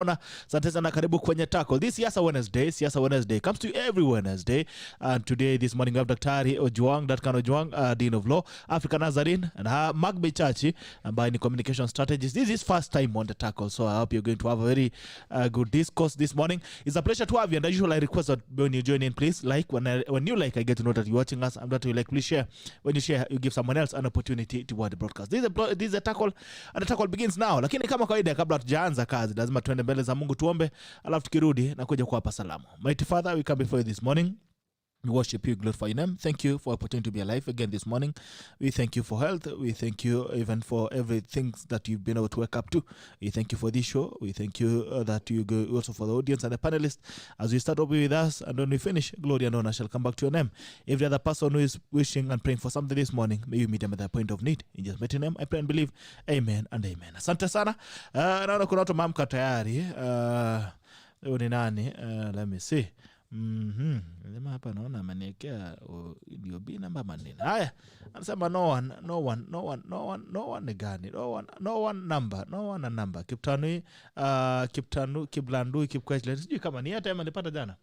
Asante sana, karibu kwenye tackle. This Siasa Wednesday comes to you every Wednesday. And today, this morning, we have Daktari OJWANG, DUNCAN OJWANG, Dean of Law, Africa NAZARENE, and BICHACHI, and by the communication strategist. This is first time on the tackle, so I hope you're going to have a very good discourse this morning. It's a pleasure to have you, and as usual, I request that when you join in, please like. When you like, I get to know that you're watching us. I'm glad you like. Please share. When you share, you give someone else an opportunity to watch the broadcast. This is a tackle, and the tackle begins now. Lakini kama kawaida, kabla tujaanza kazi, lazima tuende mbele za Mungu tuombe, alafu tukirudi na kuja kuwapa salamu. Mighty Father, we come before you this morning. We worship you, glorify your name. Thank you for opportunity to be alive again this morning. We thank you for health. We thank you even for everything that you've been able to wake up to. We thank you for this show. We thank you that you go also for the audience and the panelists. As we start up with us and when we finish, glory and honor shall come back to your name. Every other person who is wishing and praying for something this morning, may you meet them at their point of need. In Jesus' mighty name, I pray and believe. Amen and amen. Asante sana. Naona kuna watu mamka tayari. Ni nani? Let me see. Nima hapa naona ameniwekea ndio B namba maneno. Haya, anasema no one ni gani? No one number. Kiptanu Kiblandu Kipkwechle. Sijui kama ni airtime alipata jana.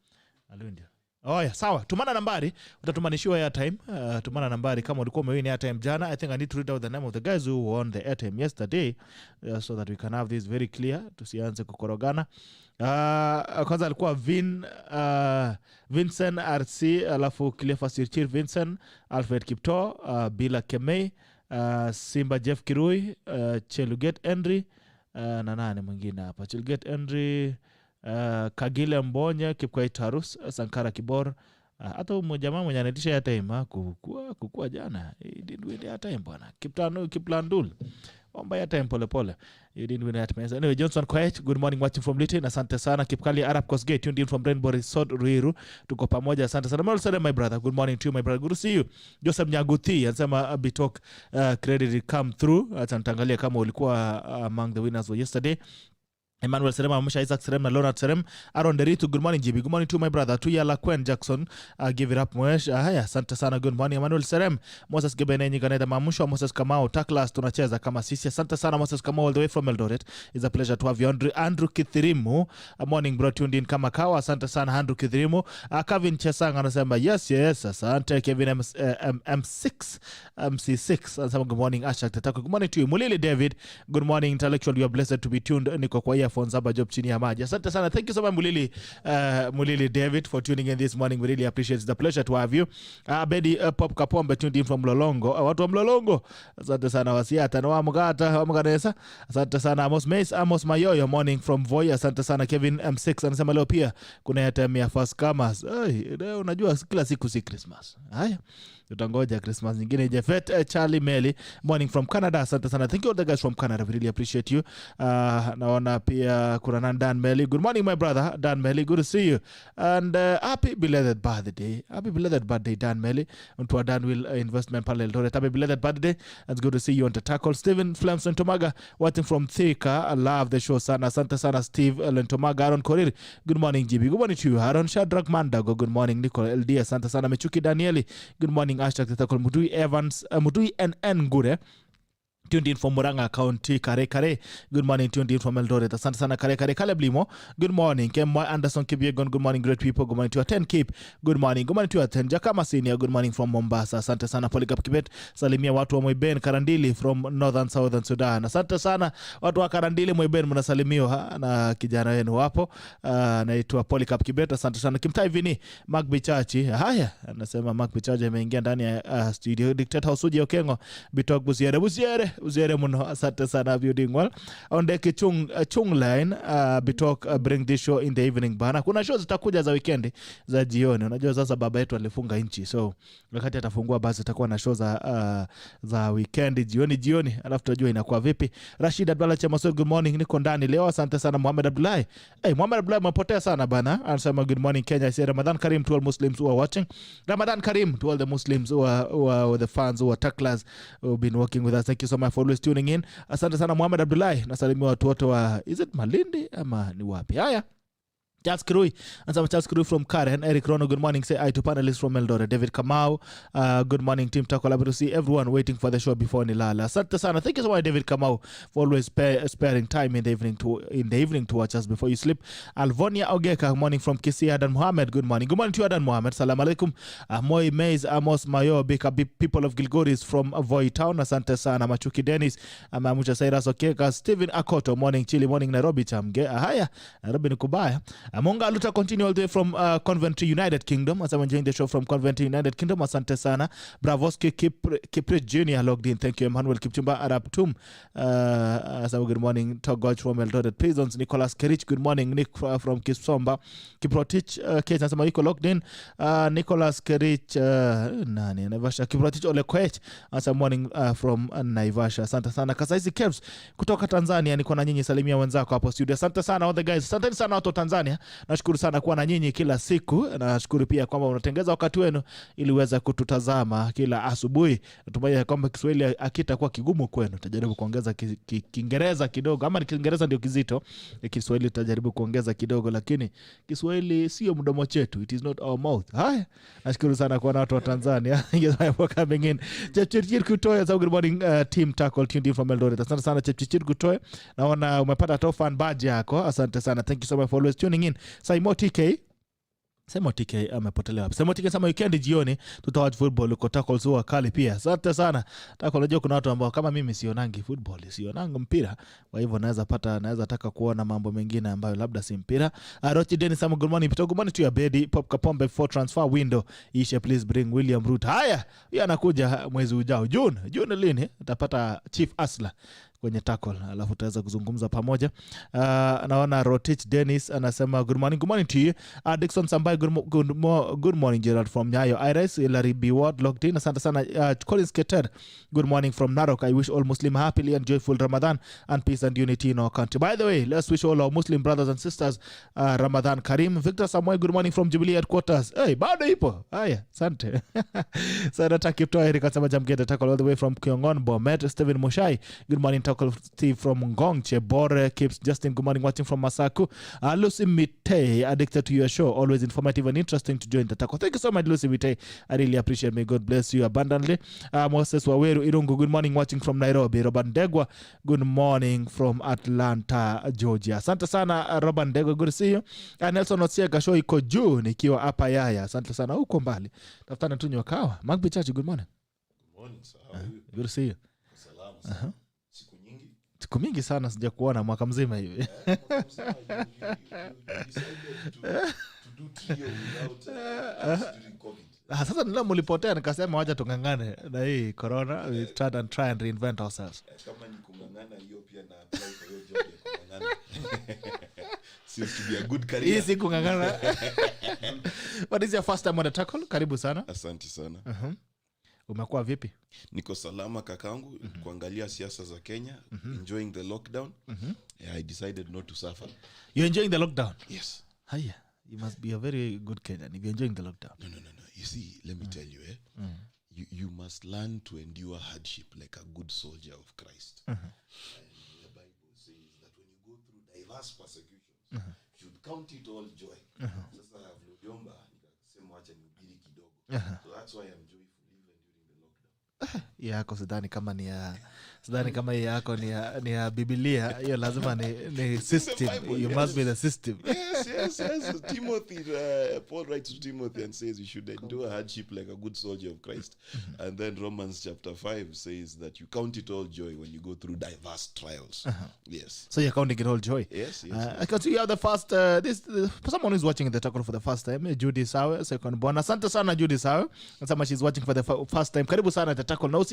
Alundia. Oh yeah, sawa. Tumana nambari, utatumanishiwa airtime. Tumana nambari kama ulikuwa umewini airtime jana. I think I need to read out the name of the guys who won the airtime yesterday, so that we can have this very clear. Tusianze kukorogana. Kwanza alikuwa Vincent RC, alafu Kilefa Sirchir Vincent, Alfred Kipto, Bila Kemei, Simba Jeff Kirui, Cheluget Henry, na nani mwingine hapa? Cheluget Henry, Kagile Mbonye, Kipkwai Tarus, Sankara Kibor. Hata mmoja mwenye anatisha ya time kukua jana. He didn't win ya time bwana. Kiplandul. Omba ya time pole. You didn't win at mesa. Anyway, Johnson Quiet, good morning, watching from Litin. Asante sana. Kipkali Arab Coast Gate, tuned in from Rainbow Resort Ruiru. Tuko pamoja, asante sana. Mwalsade, my brother, good morning to you, my brother. Good to see you. Joseph Nyaguthi, anasema Bitok credit come through. Atantangalia kama ulikuwa among the winners for yesterday. Emmanuel Serem, Amusha Isaac Serem, na Leonard Serem, Aaron Deritu, good morning GB, good morning to my brother, to Yala Quen Jackson, give it up Mwesh, haya, sante sana, good morning, Emmanuel Serem, Moses Gebenenyi Ganeda Mamusha, Moses Kamau, Taklas, tunacheza kama sisi, sante sana Moses Kamau, all the way from Eldoret, it's a pleasure to have you, Andrew Kithirimu, morning bro, tuned in kama kawa, sante sana Andrew Kithirimu, Kevin Chesang, anasema, yes, asante, Kevin MC6, anasema, good morning, Ashak Tetako, good morning to you, Mulili David, good morning, intellectual, you are blessed to be tuned, niko kwa earphones hapa job chini ya maji. Asante sana. Thank you so much Mulili David for tuning in this morning. We really appreciate it. It's a pleasure to have you. Bedi Pop Kapombe tuned in from Mlolongo. Watu wa Mlolongo. Asante sana Wasiata na Wamuganesa. Asante sana Amos Mayoyo morning from Voi. Asante sana Kevin M6 anasema leo pia kuna ya time ya first comers. Leo unajua kila siku si Christmas. Haya. Tutangoja Christmas nyingine. Jeffet Charlie Meli morning from Canada. Asante sana. Thank you all the guys from Canada. We really appreciate you. Naona pia kuna Dan Meli. Good morning my brother Dan Meli. Good to see you. And happy belated birthday. Happy belated birthday Dan Meli. Unto Danville Investment Panel. Happy belated birthday. It's good to see you on the tackle. Steven Flames Lentomaga watching from Thika. I love the show sana. Asante sana Steve Lentomaga. Aaron Korir. Good morning GB. Good morning to you. Aaron Shadrack Mandago. Good morning Nicole LD. Asante sana Mechuki Danieli. Good morning Ashtak Tetakol Mudui Evans Mudui NN Gure tuned in from Muranga County, Kare. Good morning, tuned in from Eldoret. Asante sana Kare. Caleb Limo. Good morning. Kemwa Anderson Kibiegon. Good morning, great people. Good morning to attend Cape. Good morning. Good morning to attend Jakama Senior. Good morning from Mombasa. Asante sana Polycarp Kibet. Salimia watu wa Moiben Karandili from Northern Southern Sudan. Asante sana watu wa Karandili Moiben mnasalimiwa na kijana wenu hapo. Naitwa Polycarp Kibet. Asante sana Kimtai Vini. Mark Bichachi. Haya, anasema Mark Bichachi ameingia ndani ya studio. Dictator Usuji Okengo. Bitok Buziere muno. Asante sana viewing well. On the chung line Bitok bring this show in the evening bana. Kuna shows zitakuja za weekend za jioni. Unajua sasa baba yetu alifunga nchi. So wakati atafungua basi itakuwa na show za weekend jioni. Alafu tutajua inakuwa vipi. Rashid Abdalla Chemaso, good morning. Niko ndani leo. Asante sana Muhammad Abdullahi. Muhammad Abdullahi mpotea sana bana. Anasema good morning Kenya. I say Ramadan Karim to all Muslims who are watching. Ramadan Karim to all the Muslims who are the fans who are tacklers who have been working with us. Thank you so much for always tuning in. Asante sana Muhammad Abdullahi. Nasalimia watu wote wa is it Malindi ama ni wapi? Haya. Charles Kirui, and some Charles Kirui from Karen. Eric Rono, good morning. Say hi to panelists from Eldoret. David Kamau, good morning, Team Taco. Happy to see everyone waiting for the show before Nilala. Asante sana. Thank you so much, David Kamau, for always sparing time in the evening to watch us before you sleep. Alvonia Ogeka, good morning from Kisii. Adan Mohammed, good morning. Good morning to you, Adan Mohammed. Salam alaikum. Moi Mays, Amos Mayo, Bika, people of Gilgoris from Voi Town. Asante sana. Machuki Dennis, Mamucha Sairas Okeka. Stephen Akoto, morning. Chili, morning. Nairobi, Chamge. Haya, Nairobi Nikubaya. Monga Luta continue all the way from Coventry, United Kingdom. As I'm enjoying the show from Coventry, United Kingdom. Asante sana. Bravoski Kiprit Jr. logged in. Thank you, Emmanuel Kipchumba Arab Tum. Good morning. Togoj from Eldoret Prisons. Nicholas Kerich. Good morning. Nick from Kisomba. Kiprotich Kate Nasama Iko logged in. Nicholas Kerich Naivasha. Kiprotich Olekwech. As morning from Naivasha. Asante sana. Kasaisi Kebs kutoka Tanzania. Niko na nyinyi, salimia wenzako hapo studio. Asante sana all the guys. Asante sana watu Tanzania. Nashukuru sana kuwa na nyinyi kila siku. Nashukuru pia kwamba unatengeza wakati wenu ili uweze kututazama kila asubuhi. Natumai kwamba Kiswahili akitakuwa kigumu kwenu, tutajaribu kuongeza Kiingereza kidogo, ama Kiingereza ndio kizito. Kiswahili tutajaribu kuongeza kidogo, lakini Kiswahili sio mdomo chetu. It is not our mouth. Haya, nashukuru sana kwa watu wa Tanzania. Coming in. Chepchirchir Kutoya, good morning team Tackle tuned in from Eldoret. Asante sana Chepchirchir Kutoya. Naona umepata top fan badge yako. Asante sana. Thank you so much for always tuning in. Saimo TK amepotelea wapi? Saimo TK sama weekend jioni tutawatch football uko Tackle Zoo kali pia. Asante sana. Tackle, unajua kuna watu ambao kama mimi sionangi football, sionangi mpira. Kwa hivyo naweza taka kuona mambo mengine ambayo labda si mpira. Rochi Dennis, some good morning. Good morning to your bedi. Pop Kapombe for transfer window. Isha, please bring William Ruto. Haya, yeye anakuja mwezi ujao. June lini? Utapata Chief Asla kwenye Tackle, alafu tutaweza kuzungumza pamoja. Naona Rotich Dennis anasema good morning to you. Dixon Sambai, good morning Gerald from Nyayo. Iris Larry B Ward logged in. Asante sana. Collins Keter, good morning from Narok. I wish all Muslim happily and joyful Ramadan and peace and unity in our country. By the way, let's wish all our Muslim brothers and sisters Ramadan Karim. Victor Samuel, good morning from Jubilee headquarters. Hey, bado ipo. Haya, asante. Sanata Kipto Eric Asama Jamgeta Tackle all the way from Kyongon Bomet. Steven Mushai, good morning Steve from Ngong Chebore keeps Justin, good morning, watching from Masaku. Lucy Mitei, addicted to your show, always informative and interesting to join the Tackle. Thank you so much, Lucy Mitei. I really appreciate. May God bless you abundantly. Moses Waweru Irungu, good morning, watching from Nairobi. Robert Ndegwa, good morning from Atlanta, Georgia. Asante sana Robert Ndegwa, good to see you. Nelson Osiega, show iko juu nikiwa hapa Yaya. Asante sana huko mbali. Tafutana tunywe kahawa. Mark Bichachi, good morning. Good morning, sir. How are you? Good to see you. Salama. Siku mingi sana sija kuona, mwaka mzima hivi. Sasa nila mulipotea nikasema wacha tungangane na hii corona. We try and reinvent ourselves. Kama ni kungangana hiyo pia na apply for hiyo job ya kungangana. Seems to be a good career. Hii si kungangana. What is your first time on the Tackle? Karibu sana. Asante sana. Umekuwa vipi? Niko salama kakangu, kuangalia siasa za Kenya, enjoying the lockdown. Yeah, I decided not to suffer. You're enjoying the lockdown? Yes. Hiya, you must be a very good Kenyan if you're enjoying the lockdown. No. You see, let me tell you, you must learn to endure hardship like a good soldier of Christ. And the Bible says that when you go through diverse persecutions, you should count it all joy. Sasa Vlodiomba nikasema wacha nihubiri kidogo. So that's why I'm joyful even during the lockdown. Yako sidhani kama yako ni ya Biblia. Hiyo lazima ni system. You must be the system. Yes. Timothy, Paul writes to Timothy and says you should endure hardship like a good soldier of Christ. And then Romans chapter 5 says that you count it all joy when you go through diverse trials. Yes. So you're counting it all joy. Yes. I can see you have the first, someone who's watching the Tackle for the first time, Judy Sawe, second born. Asante sana Judy Sawe. And someone she's watching for the first time. Karibu sana the Tackle. Na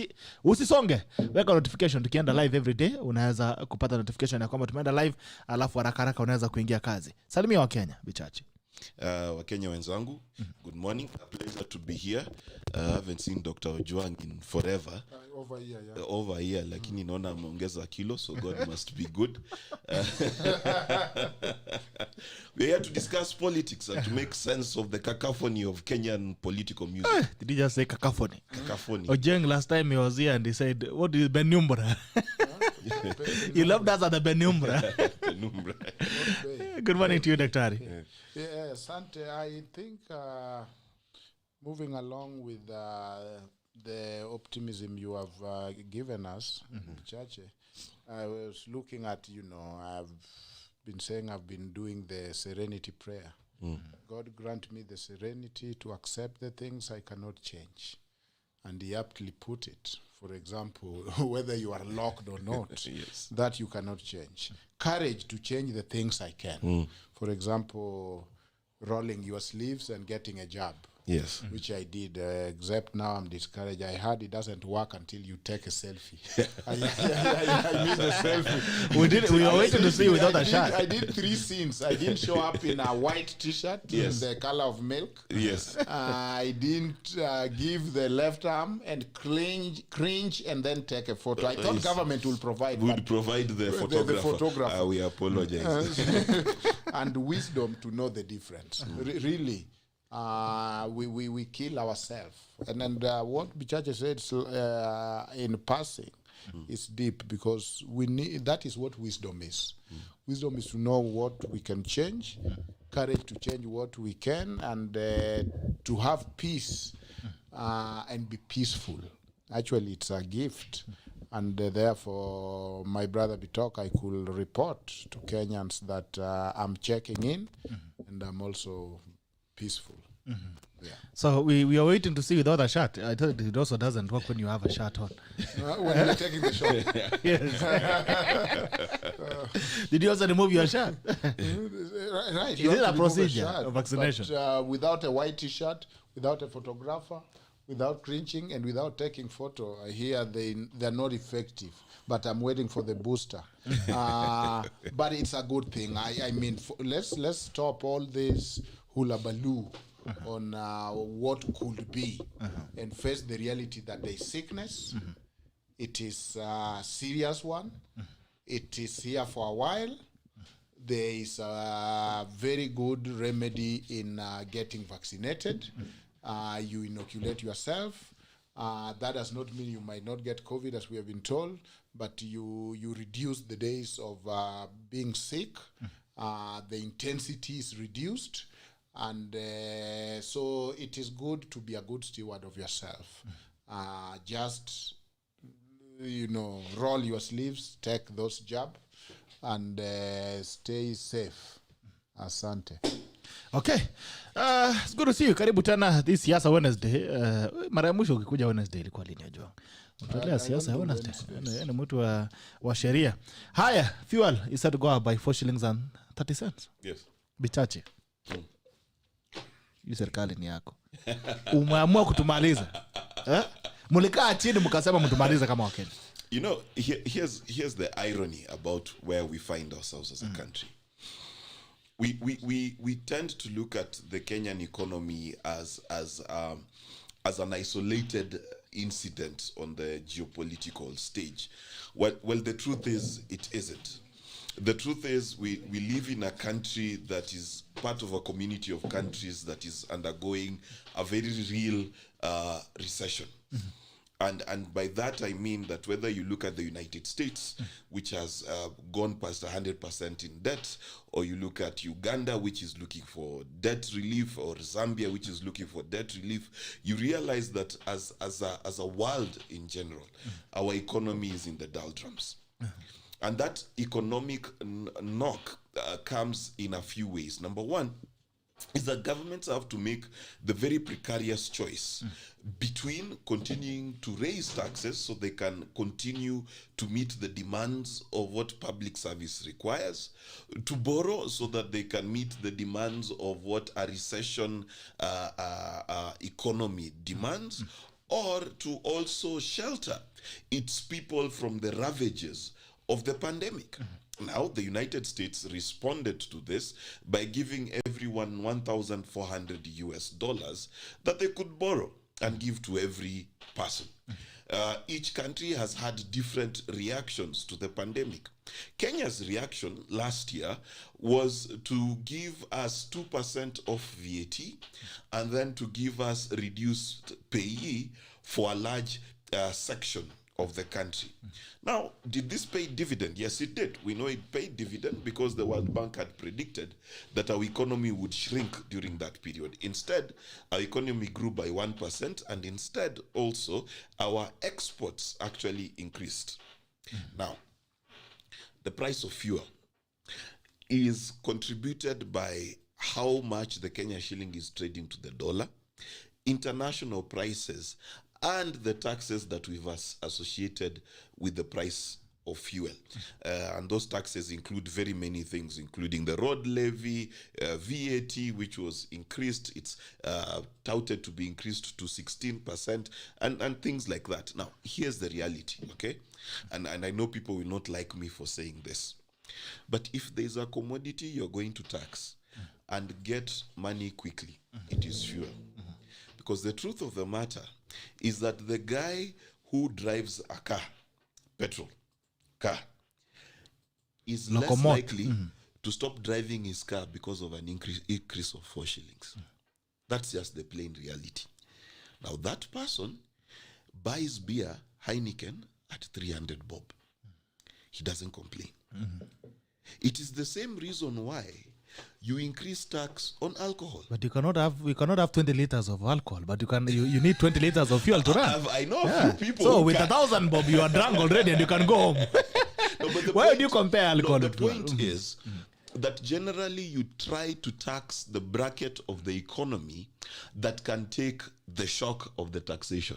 usisonge. Weka notification. Tukienda live every day, unaweza kupata notification ya kwamba tumeenda live, alafu haraka unaweza kuingia kazi. Salimia wa Kenya, Bichachi. Wakenya wenzangu, good morning. A pleasure to be here. I haven't seen Dr. OJWANG in forever. Over a year, lakini naona ameongeza kilo, so God must be good. We're here to discuss politics and to make sense of the cacophony of Kenyan political music. Did you just say cacophony? Cacophony. Ojeng last time he was here and he said, what is Benumbra? You loved us at the Benumbra. Benumbra. Good morning to you, Daktari. Yeah, Sante, I think moving along with the optimism you have given us, Bichachi, I was looking at, I've been saying I've been doing the serenity prayer. God grant me the serenity to accept the things I cannot change. And he aptly put it. For example, whether you are locked or not, Yes. that you cannot change. Courage to change the things I can. For example, rolling your sleeves and getting a job. Yes. Which I did, except now I'm discouraged. I heard it doesn't work until you take a selfie. I missed the selfie. We were waiting to see without a shirt. I did 3 scenes. I didn't show up in a white t-shirt, Yes. the color of milk. Yes. I didn't give the left arm and cringe and then take a photo. I thought Yes. government will provide. Would provide the photographer. We apologize. And wisdom to know the difference. Really. We kill ourselves. And then what Bichachi said in passing is deep, because we need, that is what wisdom is. Wisdom is to know what we can change, courage to change what we can, and to have peace and be peaceful. Actually, it's a gift. And therefore, my brother Bitok, I could report to Kenyans that I'm checking in and I'm also peaceful. Yeah. So we are waiting to see without a shirt. I thought it also doesn't work when you have a shirt on. When you're taking the shot. Yes. Did you also remove your shirt? Right. Is it a procedure of vaccination? But, without a white t-shirt, without a photographer, without cringing, and without taking photo, I hear they're not effective. But I'm waiting for the booster. But it's a good thing. I mean, let's stop all this hula baloo on what could be and face the reality that there is sickness. It is a serious one. It is here for a while. There is a very good remedy in getting vaccinated. You inoculate yourself. That does not mean you might not get COVID, as we have been told, but you reduce the days of being sick. The intensity is reduced. And so it is good to be a good steward of yourself. Just, roll your sleeves, take those jabs, and stay safe. Asante. Okay. It's good to see you. Karibu tena this Siasa Wednesday. Mara ya mwisho ukikuja Wednesday ilikuwa lini Ojwang? Mtolea siasa Wednesday. Ni mtu wa sheria. Haya, fuel is set to go up by 4 shillings and 30 cents. Yes. Bichachi. Hii serikali ni yako. Umeamua kutumaliza. Mulikaa chini mkasema mtumaliza kama Wakenya. Here's the irony about where we find ourselves as a country. We tend to look at the Kenyan economy as an isolated incident on the geopolitical stage. Well, the truth is, it isn't. The truth is, we live in a country that is part of a community of countries that is undergoing a very real recession. And by that, I mean that whether you look at the United States, which has gone past 100% in debt, or you look at Uganda, which is looking for debt relief, or Zambia, which is looking for debt relief, you realize that as a world in general, our economy is in the doldrums. And that economic knock comes in a few ways. Number one is that governments have to make the very precarious choice between continuing to raise taxes so they can continue to meet the demands of what public service requires, to borrow so that they can meet the demands of what a recession economy demands, or to also shelter its people from the ravages of the pandemic. Now, the United States responded to this by giving everyone $1,400 that they could borrow and give to every person. Each country has had different reactions to the pandemic. Kenya's reaction last year was to give us 2% of VAT and then to give us reduced payee for a large section of the country. Now, did this pay dividend? Yes, it did. We know it paid dividend because the World Bank had predicted that our economy would shrink during that period. Instead, our economy grew by 1%, and instead also our exports actually increased. Now, the price of fuel is contributed by how much the Kenya shilling is trading to the dollar, international prices, and the taxes that we've associated with the price of fuel. And those taxes include very many things, including the road levy, VAT, which was increased. It's touted to be increased to 16%, and things like that. Now, here's the reality, okay? And I know people will not like me for saying this. But if there's a commodity you're going to tax and get money quickly, it is fuel. Because the truth of the matter is that the guy who drives a car, petrol car, is less likely to stop driving his car because of an increase of 4 shillings. That's just the plain reality. Now that person buys beer, Heineken, at 300 bob. He doesn't complain. It is the same reason why you increase tax on alcohol. But you cannot have 20 liters of alcohol, but you need 20 liters of fuel to run. I know a few people. So with 1,000 bob, you are drunk already and you can go home. Why would you compare alcohol the to fuel? point is that generally you try to tax the bracket of the economy that can take the shock of the taxation.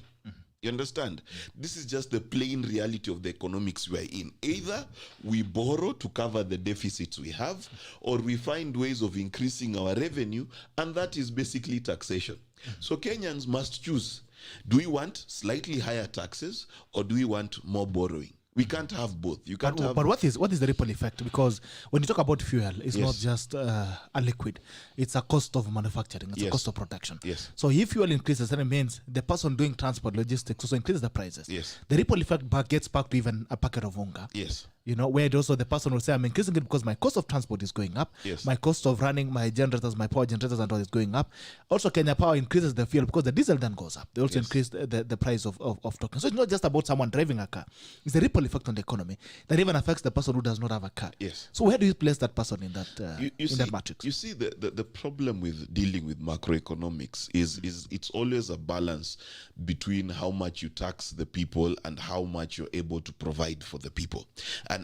You understand? This is just the plain reality of the economics we are in. Either we borrow to cover the deficits we have, or we find ways of increasing our revenue, and that is basically taxation. So Kenyans must choose. Do we want slightly higher taxes, or do we want more borrowing? We can't have both. You can't have. But what is the ripple effect? Because when you talk about fuel, it's not just a liquid; it's a cost of manufacturing. It's a cost of production. Yes. So if fuel increases, then it means the person doing transport logistics also increases the prices. Yes. The ripple effect gets back to even a packet of unga. Yes. You know, where also the person will say, I'm increasing it because my cost of transport is going up. Yes. My cost of running my generators, my power generators and all is going up. Also, Kenya Power increases the fuel because the diesel then goes up. They also increase the price of tokens. So it's not just about someone driving a car. It's the ripple effect on the economy that even affects the person who does not have a car. Yes. So where do you place that person in that that matrix? You see, the problem with dealing with macroeconomics is it's always a balance between how much you tax the people and how much you're able to provide for the people.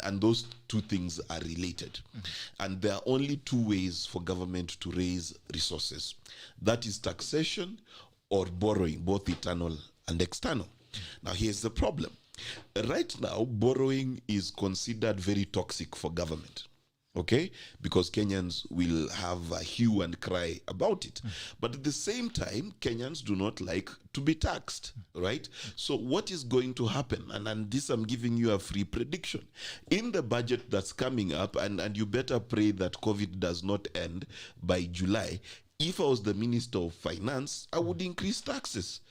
And those two things are related. And there are only two ways for government to raise resources. That is taxation or borrowing, both internal and external. Now, here's the problem. Right now, borrowing is considered very toxic for government. Okay, because Kenyans will have a hue and cry about it. But at the same time, Kenyans do not like to be taxed, right? So what is going to happen? And this, I'm giving you a free prediction. In the budget that's coming up, and you better pray that COVID does not end by July, if I was the Minister of Finance, I would increase taxes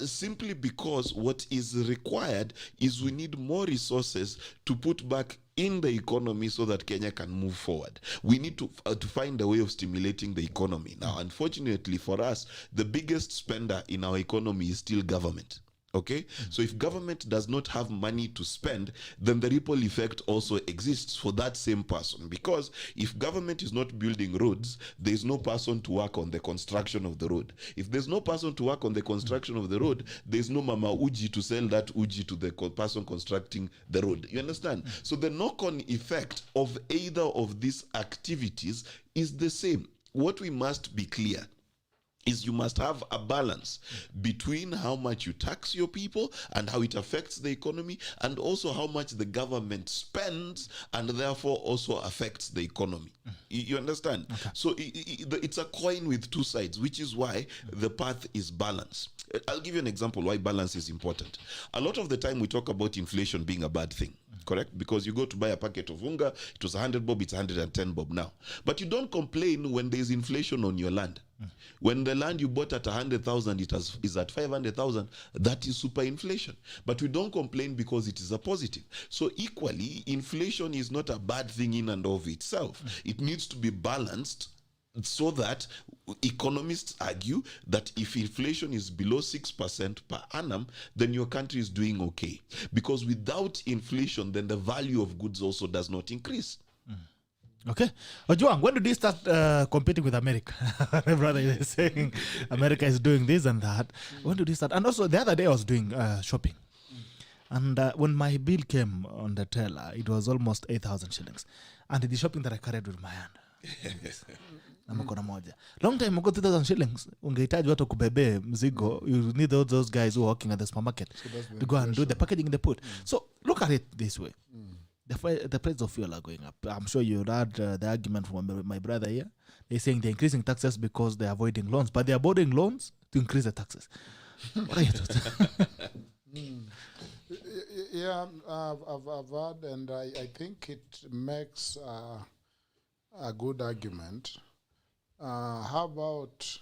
simply because what is required is we need more resources to put back in the economy so that Kenya can move forward. We need to find a way of stimulating the economy. Now, unfortunately for us, the biggest spender in our economy is still government. Okay, so if government does not have money to spend, then the ripple effect also exists for that same person. Because if government is not building roads, there is no person to work on the construction of the road. If there's no person to work on the construction of the road, there's no Mama Uji to sell that Uji to the person constructing the road. You understand? So the knock-on effect of either of these activities is the same. What we must be clear is you must have a balance between how much you tax your people and how it affects the economy, and also how much the government spends and therefore also affects the economy. You understand? Okay. So it's a coin with two sides, which is why the path is balance. I'll give you an example why balance is important. A lot of the time we talk about inflation being a bad thing. Correct? Because you go to buy a packet of unga, it was 100 bob, it's 110 bob now. But you don't complain when there's inflation on your land. When the land you bought at 100,000 is at 500,000, that is super inflation. But we don't complain because it is a positive. So equally, inflation is not a bad thing in and of itself. It needs to be balanced so that economists argue that if inflation is below 6% per annum, then your country is doing okay. Because without inflation, then the value of goods also does not increase. Okay. Ojwang, when did you start competing with America? My brother is saying America is doing this and that. When did you start? And also, the other day I was doing shopping. And when my bill came on the teller, it was almost 8,000 shillings. And the shopping that I carried with my hand. Na mkono moja. Long time ago, 2,000 shillings. Ungehitaji watu kubebe mzigo. You need those guys who are working at the supermarket to go and do the packaging in the put. So look at it this way. The price of fuel are going up. I'm sure you heard the argument from my brother here. They're saying they're increasing taxes because they're avoiding loans, but they're borrowing loans to increase the taxes. What are your thoughts? Yeah, I've heard, and I think it makes a good argument. How about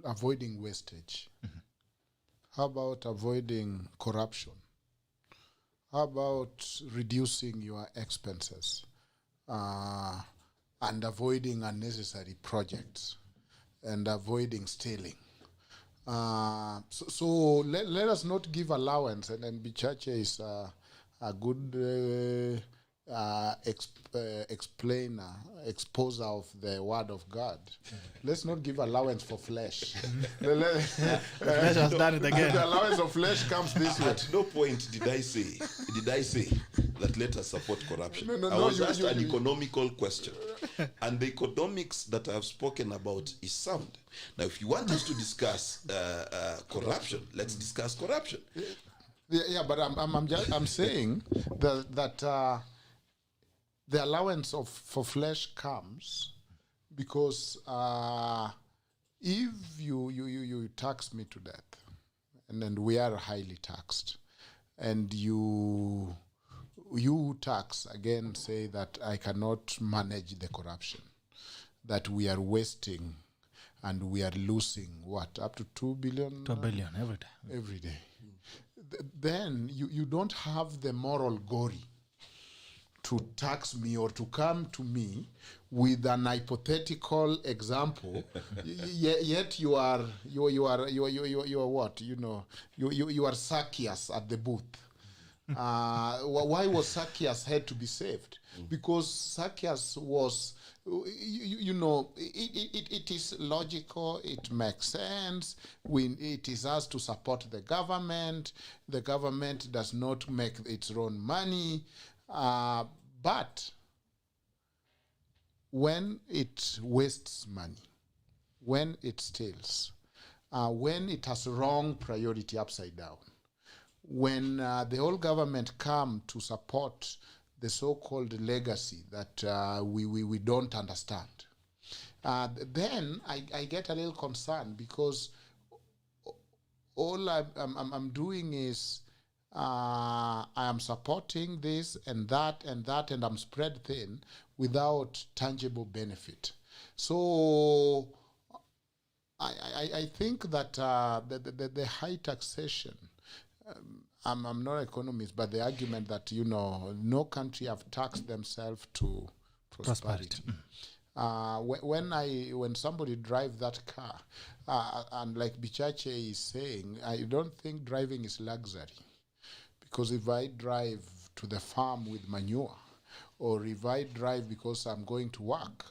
avoiding wastage? How about avoiding corruption? How about reducing your expenses and avoiding unnecessary projects and avoiding stealing? So let us not give allowance, and Bichache is a good exposer of the word of God. Let's not give allowance for flesh. Flesh has done it again. The allowance of flesh comes this way. At no point did I say that let us support corruption. No, I was asked an you- economical question. And the economics that I have spoken about is sound. Now, if you want us to discuss corruption, let's discuss corruption. Yeah, but I'm saying that the allowance for flesh comes because if you tax me to death, and then we are highly taxed, and you tax again say that I cannot manage the corruption, that we are wasting and we are losing what, up to 2 billion? 2 billion every day. Every day. Then you don't have the moral glory to tax me or to come to me with an hypothetical example. Yet you are what, you are Zacchaeus at the booth. Why was Zacchaeus had to be saved? Because Zacchaeus was, it is logical, it makes sense. It is us to support the government. The government does not make its own money. But when it wastes money, when it steals, when it has wrong priority upside down, when the whole government come to support the so-called legacy that we don't understand, then I get a little concerned, because all I'm doing is I am supporting this and that and that, and I'm spread thin without tangible benefit. So I think that the high taxation, I'm not an economist, but the argument that, no country have taxed themselves to prosperity. When somebody drive that car, and like Bichache is saying, I don't think driving is luxury. Because if I drive to the farm with manure, or if I drive because I'm going to work,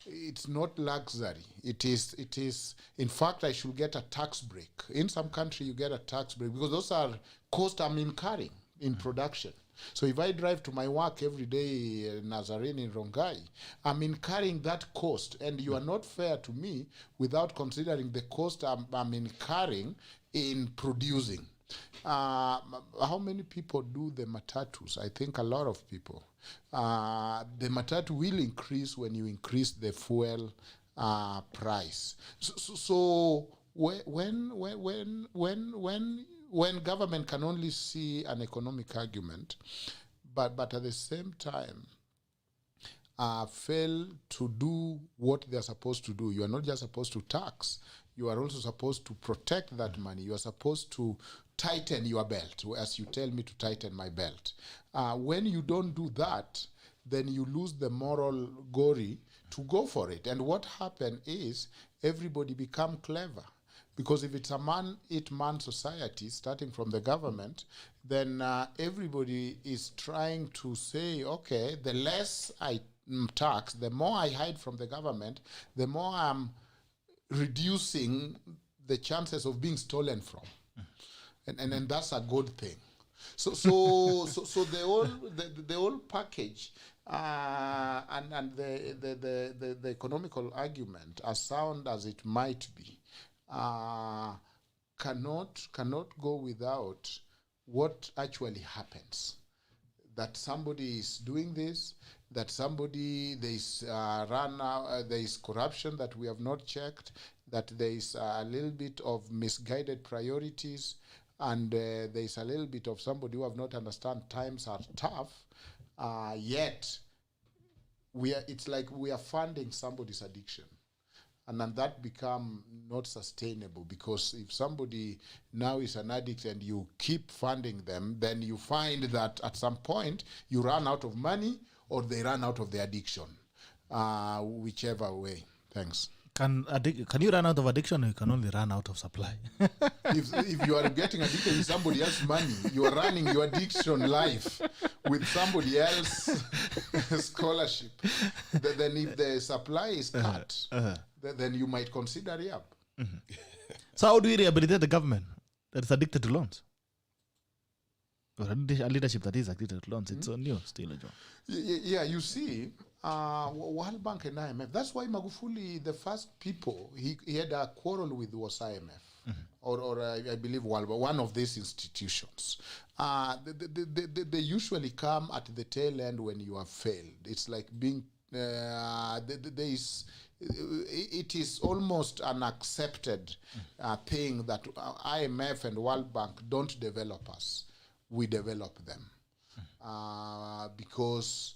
it's not luxury. It is. In fact, I should get a tax break. In some country, you get a tax break because those are costs I'm incurring in production. So if I drive to my work every day, Nazarene in Rongai, I'm incurring that cost, and you are not fair to me without considering the cost I'm incurring in producing. How many people do the matatus? I think a lot of people. The matatu will increase when you increase the fuel price. So when government can only see an economic argument, but at the same time fail to do what they're supposed to do. You are not just supposed to tax. You are also supposed to protect that money. You are supposed to tighten your belt, as you tell me to tighten my belt. When you don't do that, then you lose the moral glory to go for it. And what happened is everybody become clever. Because if it's a man-eat-man society, starting from the government, then everybody is trying to say, okay, the less I tax, the more I hide from the government, the more I'm reducing the chances of being stolen from. And that's a good thing. So the whole package and the economical argument, as sound as it might be, cannot go without what actually happens. That somebody is doing this, that somebody there is corruption that we have not checked, that there is a little bit of misguided priorities, and there is a little bit of somebody who have not understand times are tough. Yet it's like we are funding somebody's addiction. And then that become not sustainable, because if somebody now is an addict and you keep funding them, then you find that at some point you run out of money or they run out of the addiction, whichever way. Thanks. Can you run out of addiction, or you can only run out of supply? If you are getting addicted with somebody else's money, you are running your addiction life with somebody else's scholarship. Then if the supply is cut, then you might consider rehab. So how do we rehabilitate the government that is addicted to loans? Or a leadership that is addicted to loans? It's on you still, John. Yeah, you see, World Bank and IMF, that's why Magufuli, the first people he had a quarrel with was IMF, or I believe one of these institutions. They usually come at the tail end when you have failed. It's like being, it is almost an accepted thing that IMF and World Bank don't develop us. We develop them. Because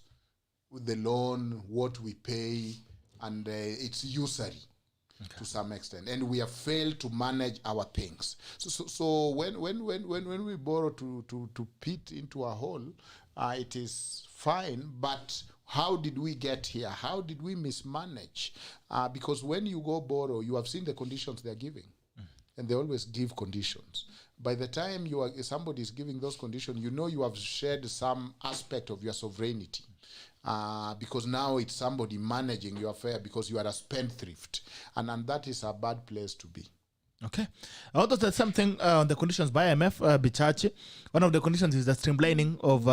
the loan, what we pay, and it's usury to some extent, and we have failed to manage our things. So when we borrow to pit into a hole, it is fine. But how did we get here? How did we mismanage? Because when you go borrow, you have seen the conditions they are giving, and they always give conditions. By the time somebody is giving those conditions, you know you have shared some aspect of your sovereignty, because now it's somebody managing your affair because you are a spendthrift, and that is a bad place to be. Okay. Although there's something on the conditions by IMF, BICHACHI. One of the conditions is the streamlining of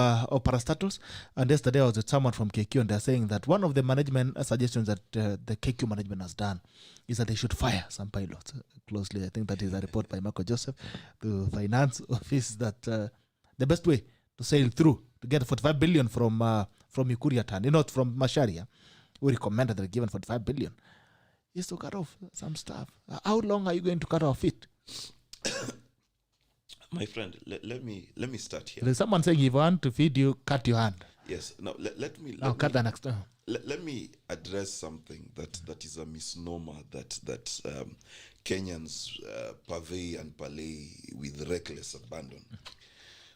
parastatals. And yesterday I was with someone from KQ, and they're saying that one of the management suggestions that the KQ management has done is that they should fire some pilots closely. I think that is a report by Marco Joseph, the finance office, that the best way to sail through, to get 45 billion from Ukuriatan, not from Macharia, who recommended that given 45 billion, is to cut off some stuff. How long are you going to cut off it? My friend, let me start here. There's someone saying, if you want to feed you, cut your hand. Yes. Now cut the next. Let me address something that is a misnomer that Kenyans purvey and parley with reckless abandon.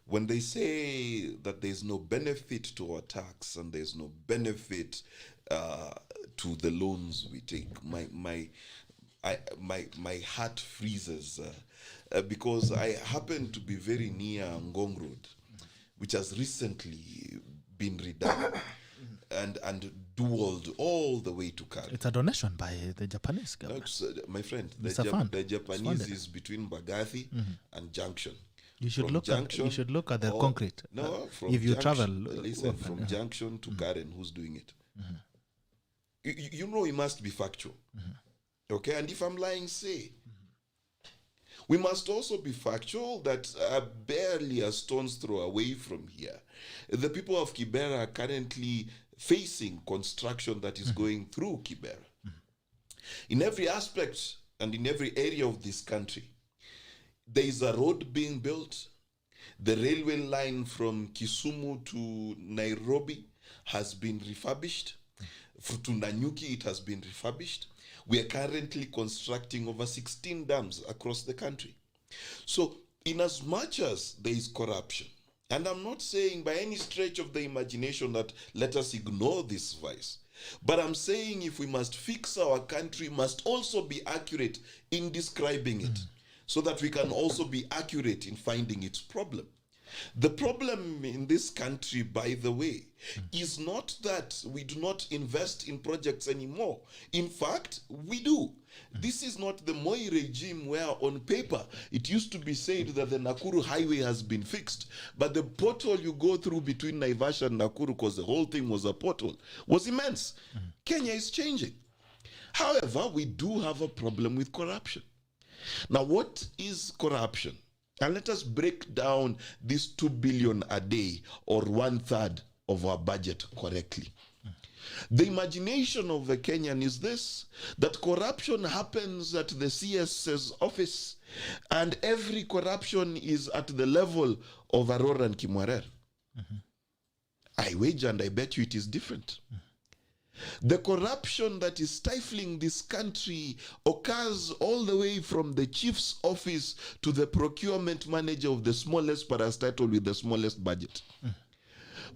When they say that there's no benefit to our tax and there's no benefit to the loans we take, my heart freezes because I happen to be very near Ngong Road, which has recently been redone and dualed all the way to Kari. It's a donation by the Japanese government. No, my friend, the Japanese is between Bagathi and Junction. You should look at the concrete. No, from if you Junction, travel. Listen, from Junction to Karen, who's doing it? You know, it must be factual. Okay, and if I'm lying, say. We must also be factual that barely a stone's throw away from here, the people of Kibera are currently facing construction that is going through Kibera. In every aspect and in every area of this country, there is a road being built. The railway line from Kisumu to Nairobi has been refurbished. To Nanyuki, it has been refurbished. We are currently constructing over 16 dams across the country. So, in as much as there is corruption, and I'm not saying by any stretch of the imagination that let us ignore this vice, But I'm saying if we must fix our country, must also be accurate in describing it, so that we can also be accurate in finding its problem. The problem in this country, by the way, is not that we do not invest in projects anymore. In fact, we do. This is not the Moi regime where on paper it used to be said that the Nakuru highway has been fixed, but the pothole you go through between Naivasha and Nakuru, because the whole thing was a pothole, was immense. Kenya is changing. However, we do have a problem with corruption. Now, what is corruption? And let us break down this 2 billion a day, or 1/3 of our budget, correctly. The imagination of the Kenyan is this, that corruption happens at the CS's office, and every corruption is at the level of Aurora and Kimwarer. I wager and I bet you it is different. The corruption that is stifling this country occurs all the way from the chief's office to the procurement manager of the smallest parastatal with the smallest budget.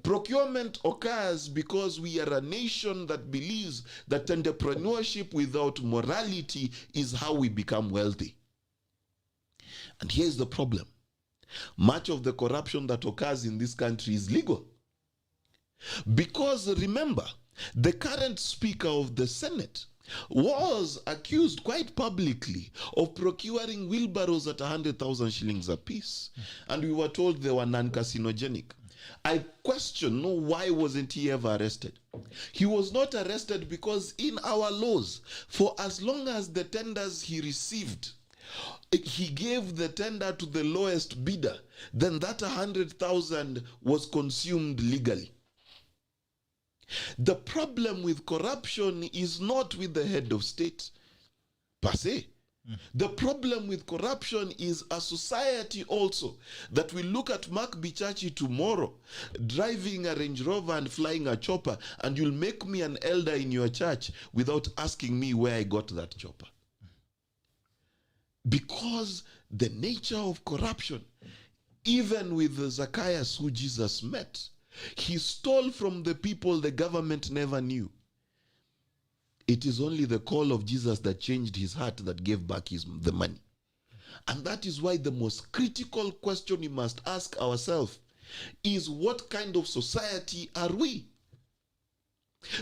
Procurement occurs because we are a nation that believes that entrepreneurship without morality is how we become wealthy. And here's the problem. Much of the corruption that occurs in this country is legal. Because remember, the current Speaker of the Senate was accused quite publicly of procuring wheelbarrows at 100,000 shillings a piece. And we were told they were non-carcinogenic. I question, why wasn't he ever arrested? He was not arrested because in our laws, for as long as the tenders he received, he gave the tender to the lowest bidder, then that 100,000 was consumed legally. The problem with corruption is not with the head of state per se. The problem with corruption is a society also that will look at Mark Bichachi tomorrow driving a Range Rover and flying a chopper, and you'll make me an elder in your church without asking me where I got that chopper. Because the nature of corruption, even with Zacchaeus who Jesus met, he stole from the people the government never knew. It is only the call of Jesus that changed his heart that gave back the money. And that is why the most critical question we must ask ourselves is, what kind of society are we?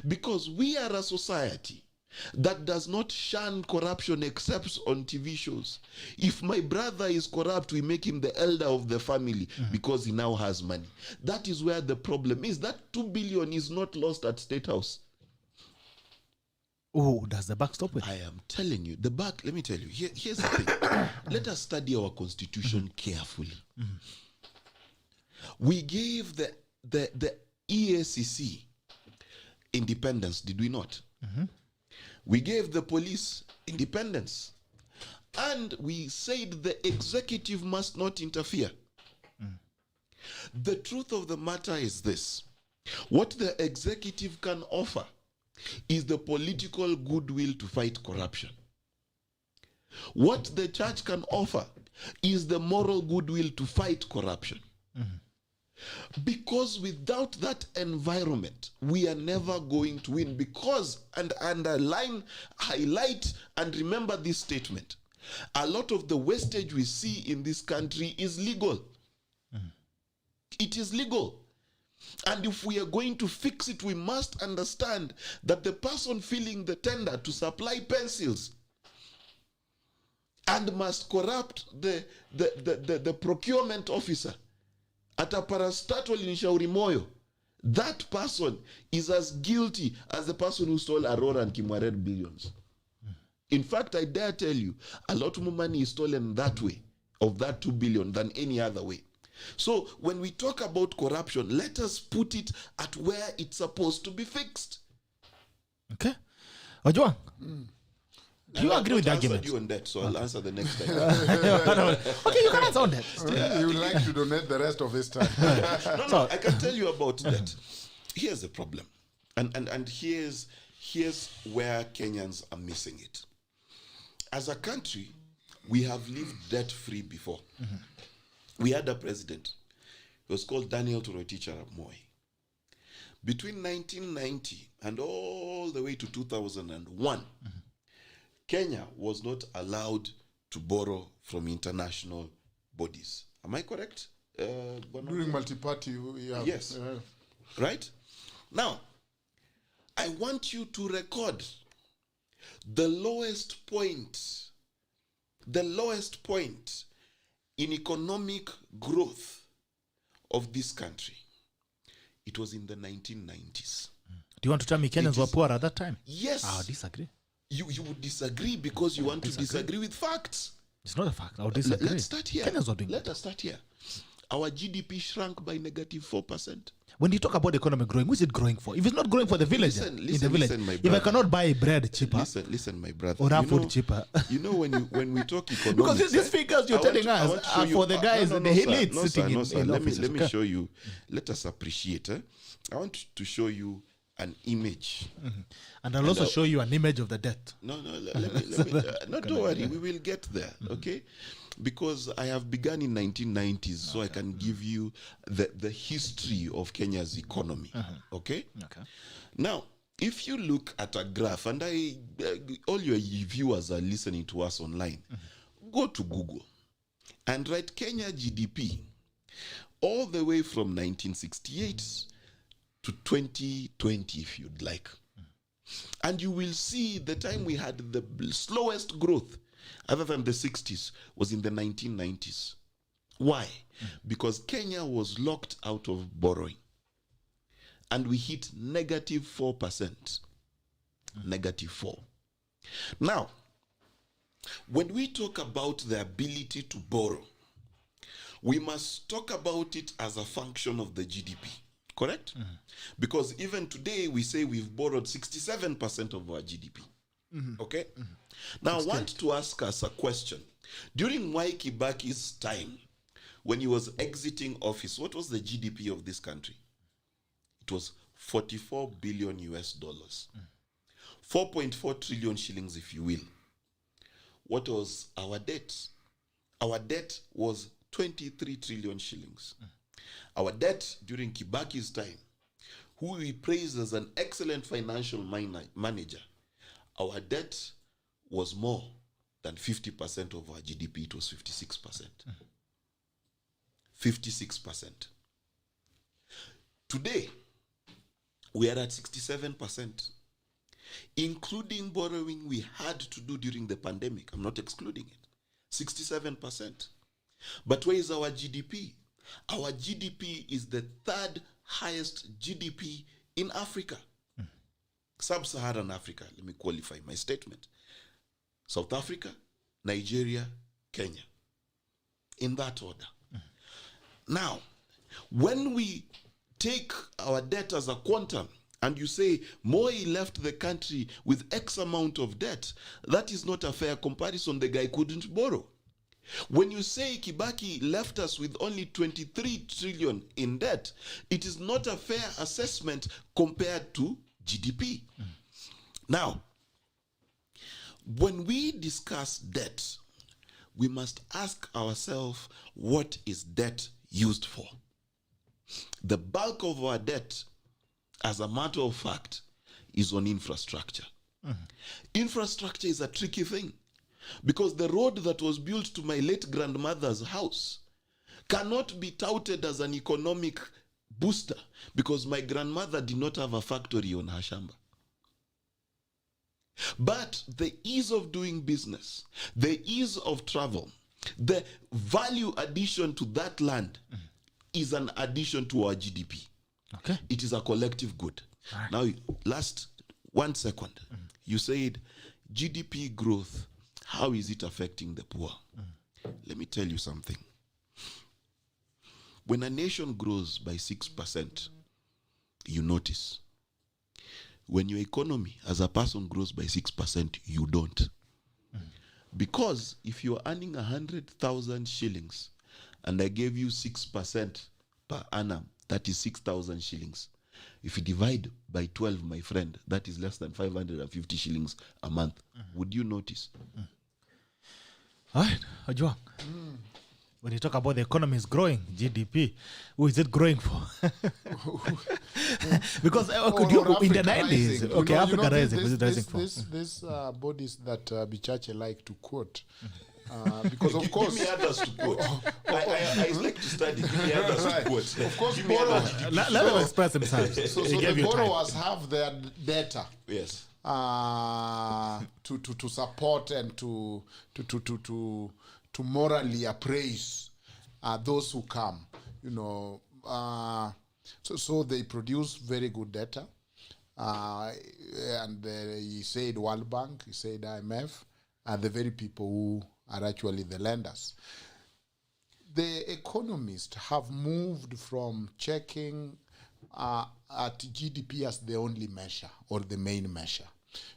Because we are a society that does not shun corruption except on TV shows. If my brother is corrupt, we make him the elder of the family because he now has money. That is where the problem is. That 2 billion is not lost at State House. Oh, does the buck stop with? I am telling you, the buck, let me tell you, here's the thing. Let us study our constitution carefully. We gave the EACC independence, did we not? We gave the police independence. And we said the executive must not interfere. The truth of the matter is this. What the executive can offer is the political goodwill to fight corruption. What the church can offer is the moral goodwill to fight corruption. Because without that environment, we are never going to win. Because, and underline, highlight, and remember this statement, a lot of the wastage we see in this country is legal. It is legal. And if we are going to fix it, we must understand that the person filling the tender to supply pencils and must corrupt the procurement officer at a parastatal in Shauri Moyo, that person is as guilty as the person who stole Aurora and Kimwarer billions. In fact, I dare tell you, a lot more money is stolen that way, of that 2 billion, than any other way. So when we talk about corruption, let us put it at where it's supposed to be fixed. Okay. OJWANG, do you agree with the argument? You on that, so I'll answer the next time. Okay, you can answer on that. He would like to donate the rest of his time. No, I can tell you about that. Here's the problem. And here's where Kenyans are missing it. As a country, we have lived debt-free before. We had a president. He was called Daniel Toroitich Arap Moi. Between 1990 and all the way to 2001, Kenya was not allowed to borrow from international bodies. Am I correct? During multi-party, yeah. Yes. Right? Now, I want you to record the lowest point in economic growth of this country. It was in the 1990s. Do you want to tell me Kenyans were poor at that time? Yes. I disagree. You would disagree because you want to disagree with facts. It's not a fact. I would disagree. Let's start here. Kenyans were doing Let us start here. Our GDP shrank by -4%. When you talk about the economy growing, who is it growing for? If it's not growing for the villager, Listen, my if brother. I cannot buy bread cheaper, Listen, my brother. or have food cheaper. You know when we talk economics, because these figures you're telling us are for the guys in the elite sitting in offices. Let me show you. Let us appreciate. I want to show you an image, and I'll also show you an image of the debt. No, let me. No, don't worry. We will get there. Okay. Because I have begun in 1990s, so I can give you the history of Kenya's economy. Okay? Now, if you look at a graph, and all your viewers are listening to us online, go to Google and write Kenya GDP all the way from 1968 to 2020, if you'd like. And you will see the time we had the slowest growth other than the 60s was in the 1990s. Why? Because Kenya was locked out of borrowing. And we hit -4%. -4. Now, when we talk about the ability to borrow, we must talk about it as a function of the GDP. Correct? Because even today we say we've borrowed 67% of our GDP. Okay? Now I want to ask us a question. During Mwai Kibaki's time, when he was exiting office, what was the GDP of this country? It was $44 billion. 4.4 trillion shillings, if you will. What was our debt? Our debt was 23 trillion shillings. Our debt during Kibaki's time, who we praised as an excellent financial manager, our debt was more than 50% of our GDP. It was 56%. 56%. Today, we are at 67%, including borrowing we had to do during the pandemic. I'm not excluding it. 67%. But where is our GDP? Our GDP is the third highest GDP in Africa. Sub-Saharan Africa, let me qualify my statement. South Africa, Nigeria, Kenya. In that order. Now, when we take our debt as a quantum, and you say, Moi left the country with X amount of debt, that is not a fair comparison. The guy couldn't borrow. When you say Kibaki left us with only 23 trillion in debt, it is not a fair assessment compared to GDP. Now, when we discuss debt, we must ask ourselves, what is debt used for? The bulk of our debt, as a matter of fact, is on infrastructure. Infrastructure is a tricky thing, because the road that was built to my late grandmother's house cannot be touted as an economic booster, because my grandmother did not have a factory on her shamba. But the ease of doing business, the ease of travel, the value addition to that land is an addition to our GDP. Okay. It is a collective good. Right. Now, last 1 second, you said GDP growth, how is it affecting the poor? Let me tell you something. When a nation grows by 6%, you notice. When your economy as a person grows by 6%, you don't. Because if you're earning 100,000 shillings and I gave you 6% per annum, that is 6,000 shillings. If you divide by 12, my friend, that is less than 550 shillings a month. Would you notice? All right, Ojwang. When you talk about the economy is growing, GDP, who is it growing for? Because in the 90s, okay, Africa rising, who is it rising for? These bodies that Bichache like to quote, because of course... Give me others to quote. I like to study. Give me others to quote. Of course, Give me others. Let them express themselves. So the borrowers have their data. Yes. To support and to morally appraise those who come, so they produce very good data, and he said World Bank, he said IMF, are the very people who are actually the lenders. The economists have moved from checking at GDP as the only measure or the main measure,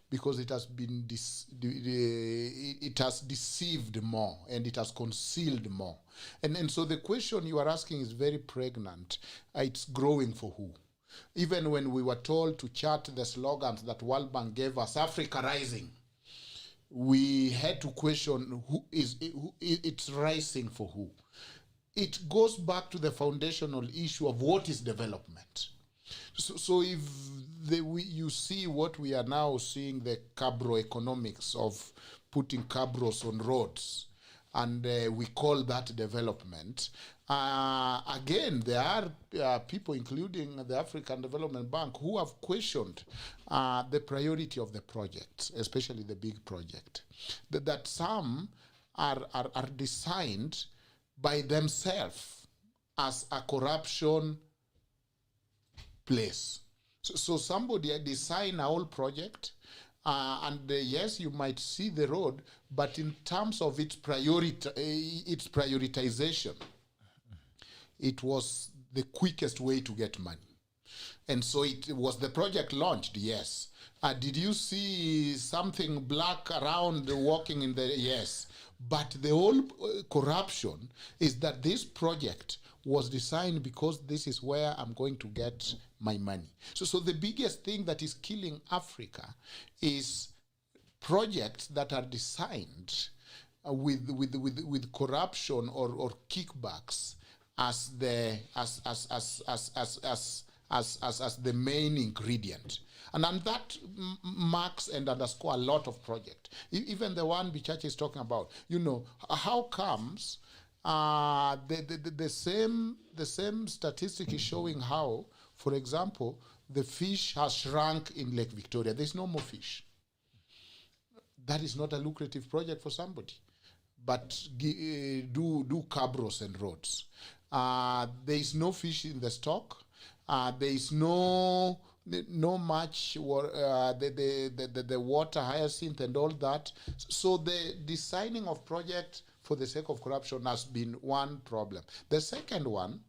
because it has been it has deceived more and it has concealed more. And so the question you are asking is very pregnant. It's growing for who? Even when we were told to chart the slogans that World Bank gave us, Africa Rising, we had to question it's rising for who? It goes back to the foundational issue of what is development. So if you see what we are now seeing, the cabro economics of putting cabros on roads, and we call that development. Again, there are people, including the African Development Bank, who have questioned the priority of the projects, especially the big project. That some are designed by themselves as a corruption place. So somebody design a whole project, and yes, you might see the road, but in terms of its prioritization, it was the quickest way to get money. And so it was the project launched, yes. Did you see something black around walking in the... Yes. But the whole corruption is that this project was designed because this is where I'm going to get my money. So the biggest thing that is killing Africa is projects that are designed with corruption or kickbacks as the main ingredient. And that marks and underscore a lot of projects. Even the one Bichachi is talking about. How comes the same statistic is showing how, for example, the fish has shrunk in Lake Victoria. There's no more fish. That is not a lucrative project for somebody. But do cabros and roads. There is no fish in the stock. There is no much the water hyacinth and all that. So the designing of projects for the sake of corruption has been one problem. The second one,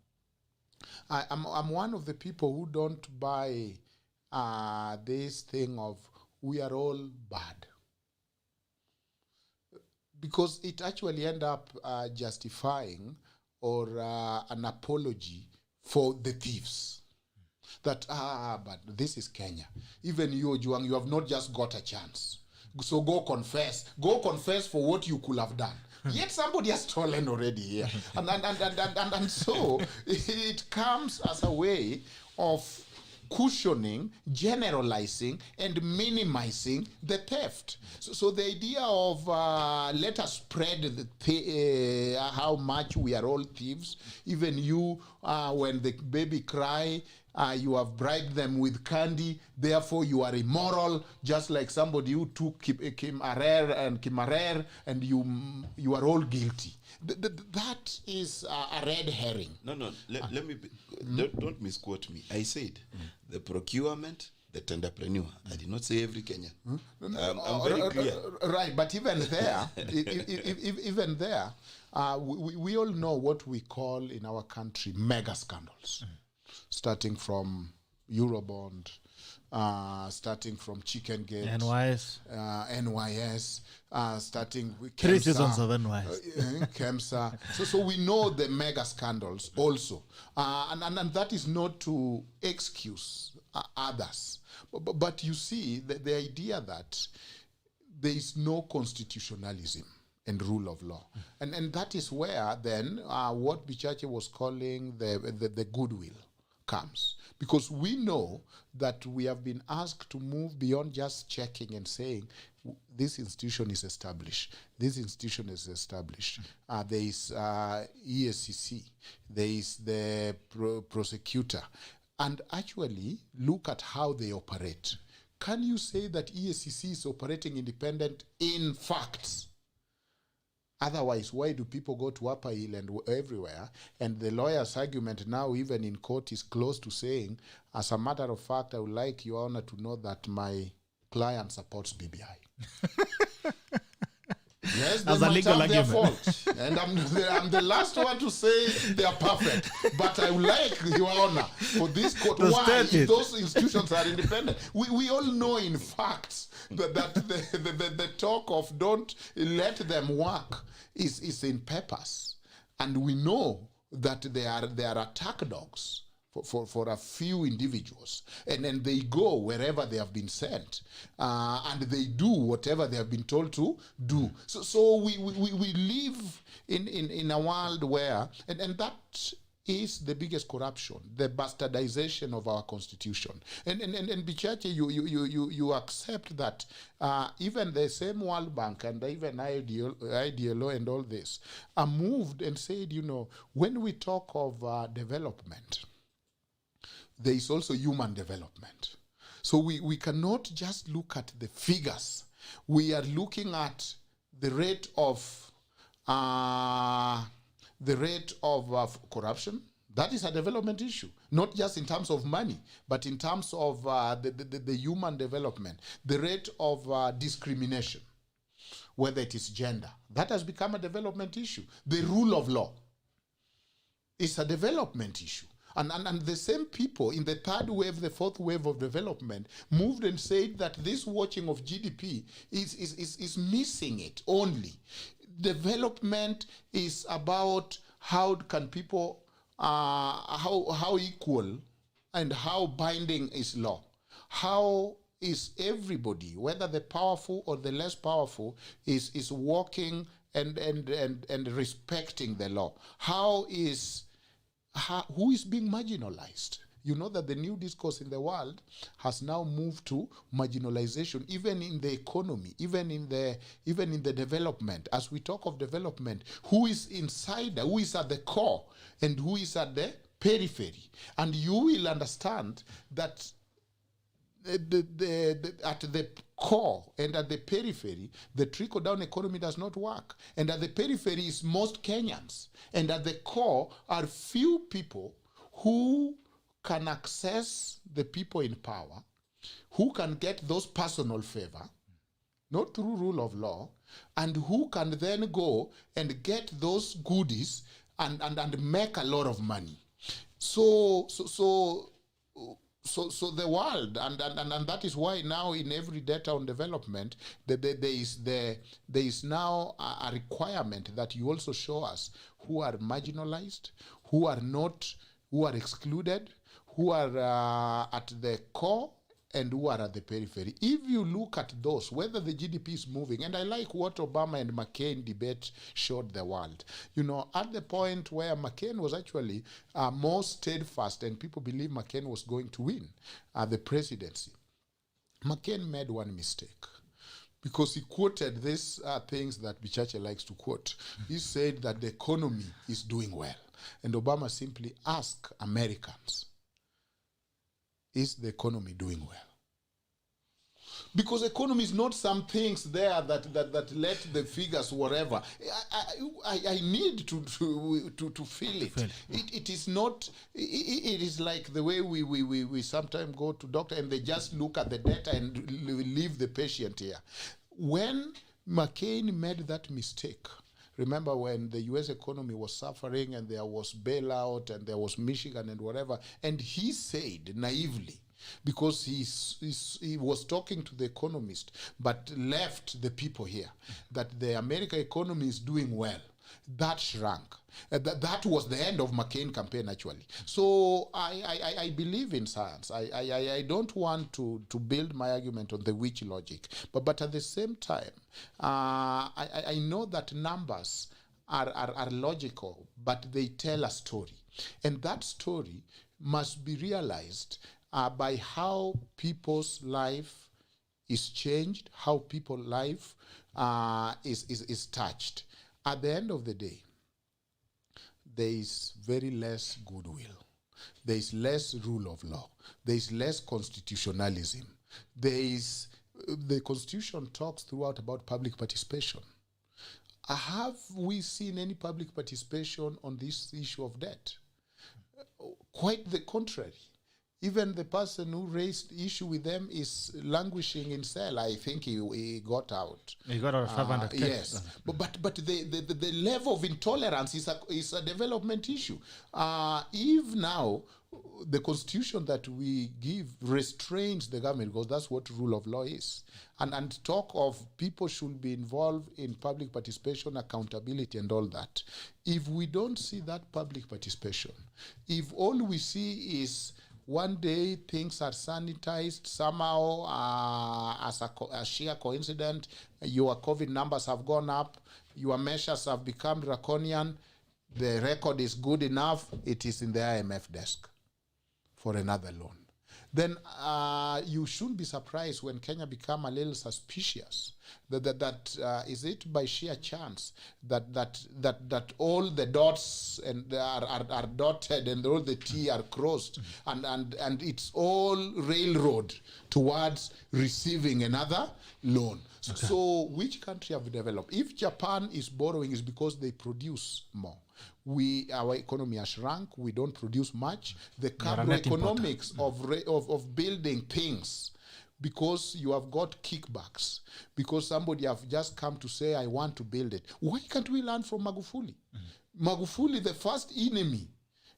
I'm one of the people who don't buy this thing of we are all bad, because it actually end up justifying or an apology for the thieves. That, but this is Kenya. Even you, OJWANG, you have not just got a chance. So go confess. Go confess for what you could have done. Yet somebody has stolen already here. And so it comes as a way of cushioning, generalizing, and minimizing the theft. So the idea of let us spread how much we are all thieves. Even you, when the baby cry, you have bribed them with candy, therefore you are immoral, just like somebody who took Kimarer and you are all guilty. That is a red herring. No. Let me don't misquote me. I said the procurement, the tenderpreneur. I did not say every Kenyan. I'm very clear. Right, but even there, even there, we all know what we call in our country mega scandals. Starting from Eurobond, starting from Chicken Gate, NYS, starting with KEMSA, 3 seasons of NYS, KEMSA. So we know the mega scandals also, and that is not to excuse others, but you see the idea that there is no constitutionalism and rule of law. And that is where then what Bichachi was calling the goodwill comes. Because we know that we have been asked to move beyond just checking and saying, this institution is established. This institution is established. There is ESCC. There is the prosecutor. And actually look at how they operate. Can you say that ESCC is operating independent in facts? Otherwise, why do people go to Upper Hill and everywhere? And the lawyer's argument now, even in court, is close to saying, as a matter of fact, I would like Your Honor to know that my client supports BBI. Yes, they As a might legal have their argument. fault. And I'm the last one to say they are perfect. But I would like, Your Honor, for this court, To why, state if it. those institutions are independent? We all know in facts that the talk of don't let them work is in purpose. And we know that they are attack dogs for a few individuals, and then they go wherever they have been sent, and they do whatever they have been told to do. So we live in a world where, and that is the biggest corruption, the bastardization of our constitution. And Bichachi, you accept that even the same World Bank and even IDLO and all this are moved and said, when we talk of development, there is also human development. So we cannot just look at the figures. We are looking at the rate of corruption. That is a development issue, not just in terms of money, but in terms of the human development, the rate of discrimination, whether it is gender. That has become a development issue. The rule of law is a development issue. And the same people in the third wave, the fourth wave of development moved and said that this watching of GDP is missing it only. Development is about how can people, how equal and how binding is law. How is everybody, whether the powerful or the less powerful, is walking and respecting the law? Who is being marginalized? You know that the new discourse in the world has now moved to marginalization, even in the economy, even in the development. As we talk of development, who is inside, who is at the core, and who is at the periphery? And you will understand that at the core and at the periphery, the trickle-down economy does not work. And at the periphery is most Kenyans. And at the core are few people who can access the people in power, who can get those personal favor, not through rule of law, and who can then go and get those goodies and make a lot of money. So the world, and that is why now in every data on development, there is now a requirement that you also show us who are marginalized, who are excluded, who are at the core, and who are at the periphery. If you look at those, whether the GDP is moving, and I like what Obama and McCain debate showed the world. At the point where McCain was actually more steadfast, and people believe McCain was going to win the presidency, McCain made one mistake. Because he quoted these things that Bichachi likes to quote. He said that the economy is doing well. And Obama simply asked Americans, is the economy doing well? Because economy is not some things there that let the figures whatever. I need to feel it. It is not. It is like the way we sometimes go to doctor and they just look at the data and leave the patient here. When McCain made that mistake, remember when the U.S. economy was suffering and there was bailout and there was Michigan and whatever, and he said naively, because he was talking to the economist but left the people here, that the American economy is doing well. that shrank. That was the end of McCain campaign, actually. So I believe in science. I don't want to build my argument on the witch logic. But at the same time, I know that numbers are logical, but they tell a story. And that story must be realized by how people's life is changed, how people's life is touched. At the end of the day, there is very less goodwill. There is less rule of law. There is less constitutionalism. The Constitution talks throughout about public participation. Have we seen any public participation on this issue of debt? Quite the contrary. Even the person who raised the issue with them is languishing in cell. I think he got out. He got out of 500 yes. But the level of intolerance is a development issue. If now the constitution that we give restrains the government, because that's what rule of law is, and talk of people should be involved in public participation, accountability and all that, if we don't see that public participation, if all we see is one day things are sanitized somehow as a sheer coincidence, your COVID numbers have gone up, your measures have become draconian, the record is good enough, it is in the IMF desk for another loan. Then you shouldn't be surprised when Kenya become a little suspicious that is it by sheer chance that all the dots and are dotted and all the T are crossed, and it's all railroad towards receiving another loan. Okay. So which country have developed? If Japan is borrowing, is because they produce more. Our economy has shrunk. We don't produce much. The economics of building things, because you have got kickbacks, because somebody have just come to say, I want to build it. Why can't we learn from Magufuli? Magufuli, the first enemy,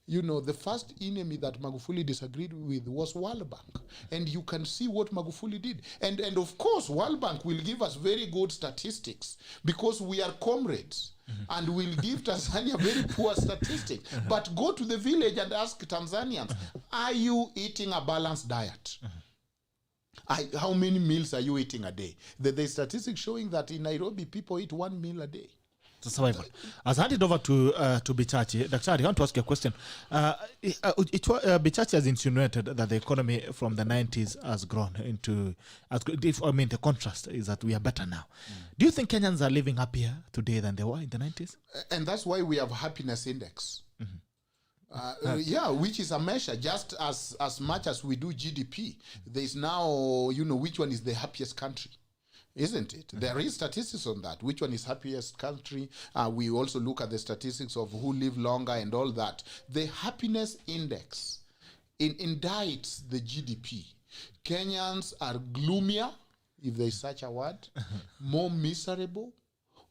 the first enemy that Magufuli disagreed with was World Bank. And you can see what Magufuli did. And of course, World Bank will give us very good statistics because we are comrades. And will give Tanzania very poor statistics. But go to the village and ask Tanzanians, are you eating a balanced diet? How many meals are you eating a day? The statistics showing that in Nairobi, people eat 1 meal a day. Survival. As I hand it over to Bichachi, Dr. I want to ask you a question. Bichachi has insinuated that the economy from the 90s has grown into, the contrast is that we are better now. Do you think Kenyans are living happier today than they were in the 90s? And that's why we have happiness index. Which is a measure just as much as we do GDP. There's now, which one is the happiest country. Isn't it? There is statistics on that. Which one is happiest country? We also look at the statistics of who live longer and all that. The happiness index indicts the GDP. Kenyans are gloomier, if there is such a word, more miserable,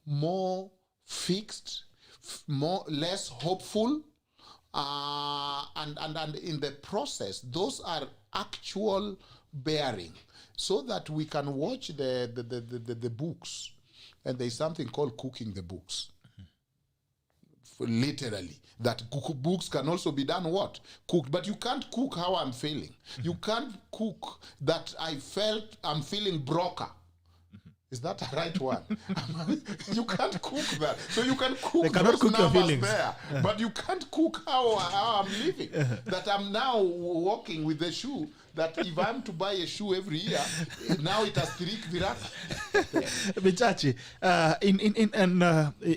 more fixed, less hopeful, and in the process, those are actual bearing. So that we can watch the books, and there's something called cooking the books. Literally, that books can also be done what? Cooked. But you can't cook how I'm feeling. You can't cook that I'm feeling broker. Is that the right one? You can't cook that. So you can cook they cannot cook your feelings there, but you can't cook how I'm living. That I'm now walking with the shoe, that if I'm to buy a shoe every year, now it has 3 virata. Bichachi,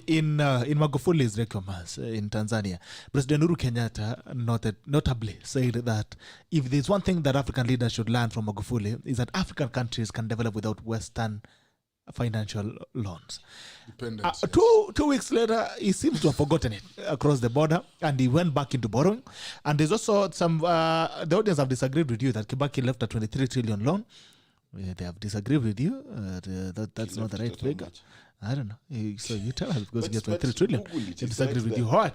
in Magufuli's recommendations in Tanzania, President Uhuru Kenyatta notably said that if there's one thing that African leaders should learn from Magufuli is that African countries can develop without Western financial loans. 2 weeks later, he seems to have forgotten it across the border, and he went back into borrowing. And there's also some, the audience have disagreed with you that Kibaki left a 23 trillion loan. They have disagreed with you. That's not the right figure. I don't know. So you tell us, because he gets 23 trillion. They disagreed with you. All right.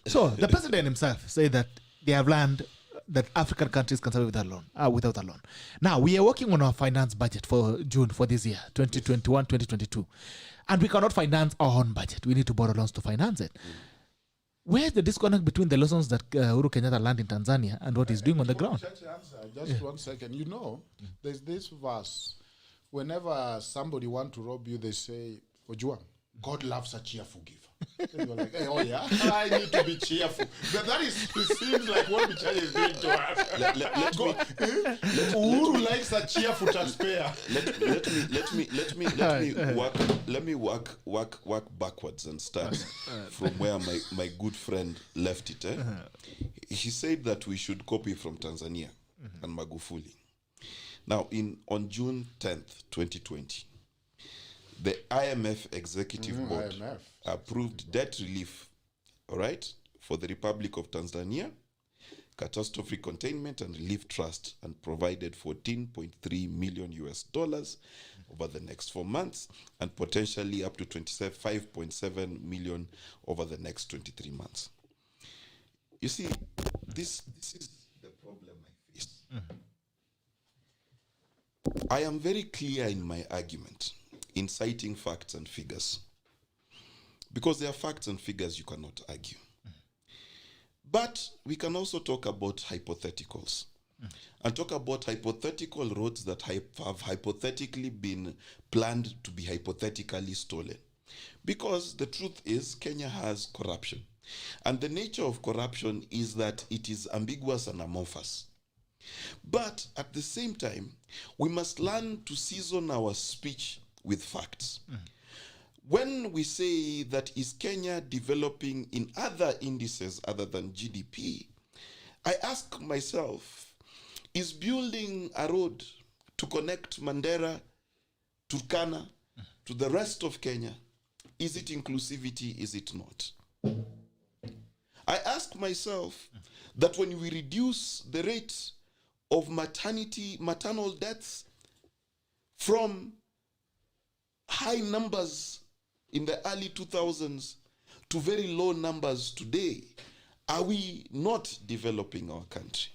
So the president himself said that they have learned that African countries can survive without a loan. Now, we are working on our finance budget for June for this year, 2021, 2022. And we cannot finance our own budget. We need to borrow loans to finance it. Where's the disconnect between the lessons that Uhuru Kenyatta learned in Tanzania and what he's doing on the ground? Just 1 second. You know, there's this verse. Whenever somebody wants to rob you, they say, Ojwang, God loves a cheerful giver. And you're like, hey, oh yeah, I need to be cheerful. That seems like what BICHACHI is doing to us. Uhuru likes a cheerful taxpayer. Let me work backwards and start from where my good friend left it. He said that we should copy from Tanzania and Magufuli. Now, on June 10th, 2020, the IMF Executive Board approved debt relief, all right, for the Republic of Tanzania, catastrophe containment and relief trust, and provided $14.3 million over the next 4 months, and potentially up to $25.7 million over the next 23 months. You see, this is the problem I face. I am very clear in my argument in citing facts and figures, because there are facts and figures you cannot argue. But we can also talk about hypotheticals and talk about hypothetical roads that have hypothetically been planned to be hypothetically stolen. Because the truth is, Kenya has corruption. And the nature of corruption is that it is ambiguous and amorphous. But at the same time, we must learn to season our speech with facts. When we say that is Kenya developing in other indices other than GDP, I ask myself, is building a road to connect Mandera, Turkana, to the rest of Kenya, is it inclusivity, is it not? I ask myself that when we reduce the rate of maternal deaths from high numbers in the early 2000s to very low numbers today, are we not developing our country?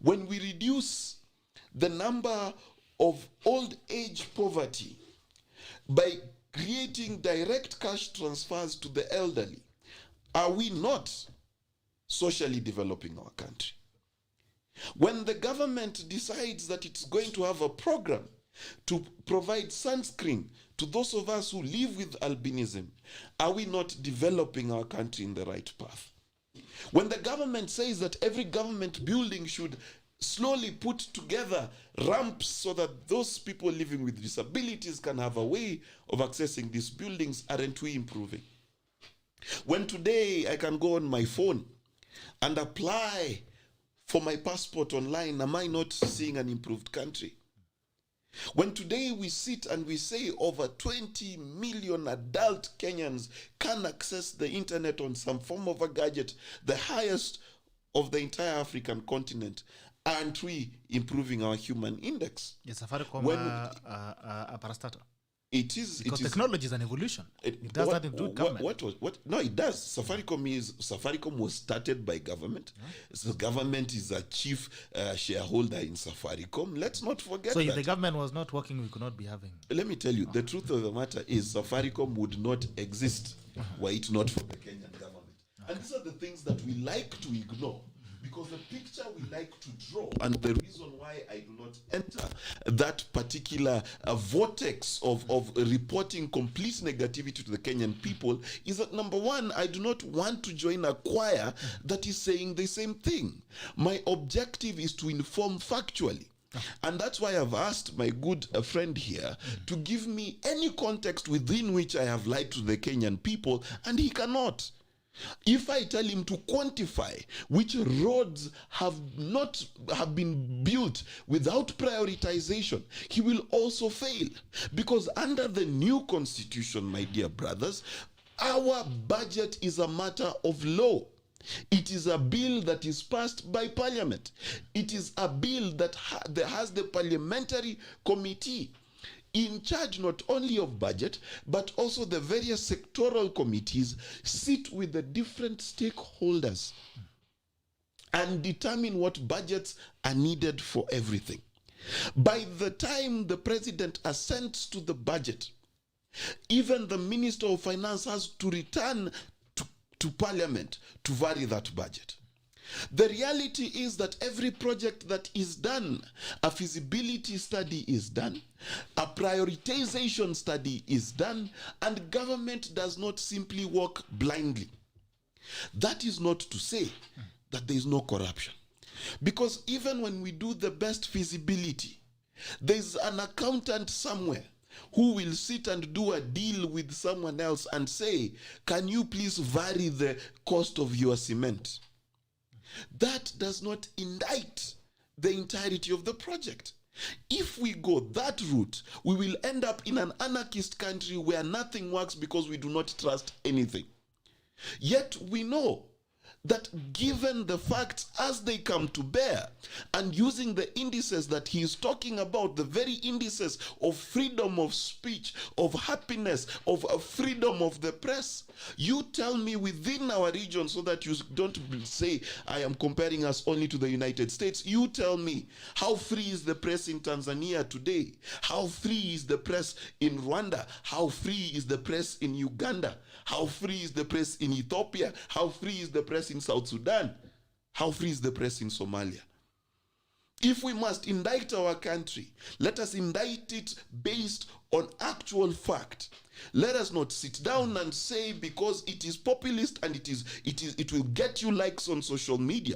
When we reduce the number of old age poverty by creating direct cash transfers to the elderly, are we not socially developing our country? When the government decides that it's going to have a program to provide sunscreen to those of us who live with albinism, are we not developing our country in the right path? When the government says that every government building should slowly put together ramps so that those people living with disabilities can have a way of accessing these buildings, aren't we improving? When today I can go on my phone and apply for my passport online, am I not seeing an improved country? When today we sit and we say over 20 million adult Kenyans can access the internet on some form of a gadget, the highest of the entire African continent, aren't we improving our human index? Yes, Safaricom a parastatal. It is because technology is an evolution. It does not include government. No, it does. Safaricom was started by government. So the government is a chief shareholder in Safaricom. Let's not forget that. So if the government was not working, we could not be having. Let me tell you, the truth of the matter is Safaricom would not exist were it not for the Kenyan government. And these are the things that we like to ignore. Because the picture we like to draw, and the reason why I do not enter that particular vortex of reporting complete negativity to the Kenyan people, is that number one, I do not want to join a choir that is saying the same thing. My objective is to inform factually. And that's why I've asked my good friend here to give me any context within which I have lied to the Kenyan people, and he cannot. If I tell him to quantify which roads have been built without prioritization, he will also fail. Because under the new constitution, my dear brothers, our budget is a matter of law. It is a bill that is passed by parliament. It is a bill that has the parliamentary committee in charge not only of budget, but also the various sectoral committees sit with the different stakeholders. and determine what budgets are needed for everything. By the time the president assents to the budget, even the Minister of Finance has to return to Parliament to vary that budget. The reality is that every project that is done, a feasibility study is done, a prioritization study is done, and government does not simply walk blindly. That is not to say that there is no corruption. Because even when we do the best feasibility, there is an accountant somewhere who will sit and do a deal with someone else and say, can you please vary the cost of your cement? That does not indict the entirety of the project. If we go that route, we will end up in an anarchist country where nothing works because we do not trust anything. Yet we know that given the facts as they come to bear, and using the indices that he is talking about, the very indices of freedom of speech, of happiness, of freedom of the press, you tell me within our region, so that you don't say I am comparing us only to the United States, you tell me how free is the press in Tanzania today? How free is the press in Rwanda? How free is the press in Uganda? How free is the press in Ethiopia? How free is the press in South Sudan? How free is the press in Somalia? If we must indict our country, let us indict it based on actual fact. Let us not sit down and say because it is populist and it will get you likes on social media.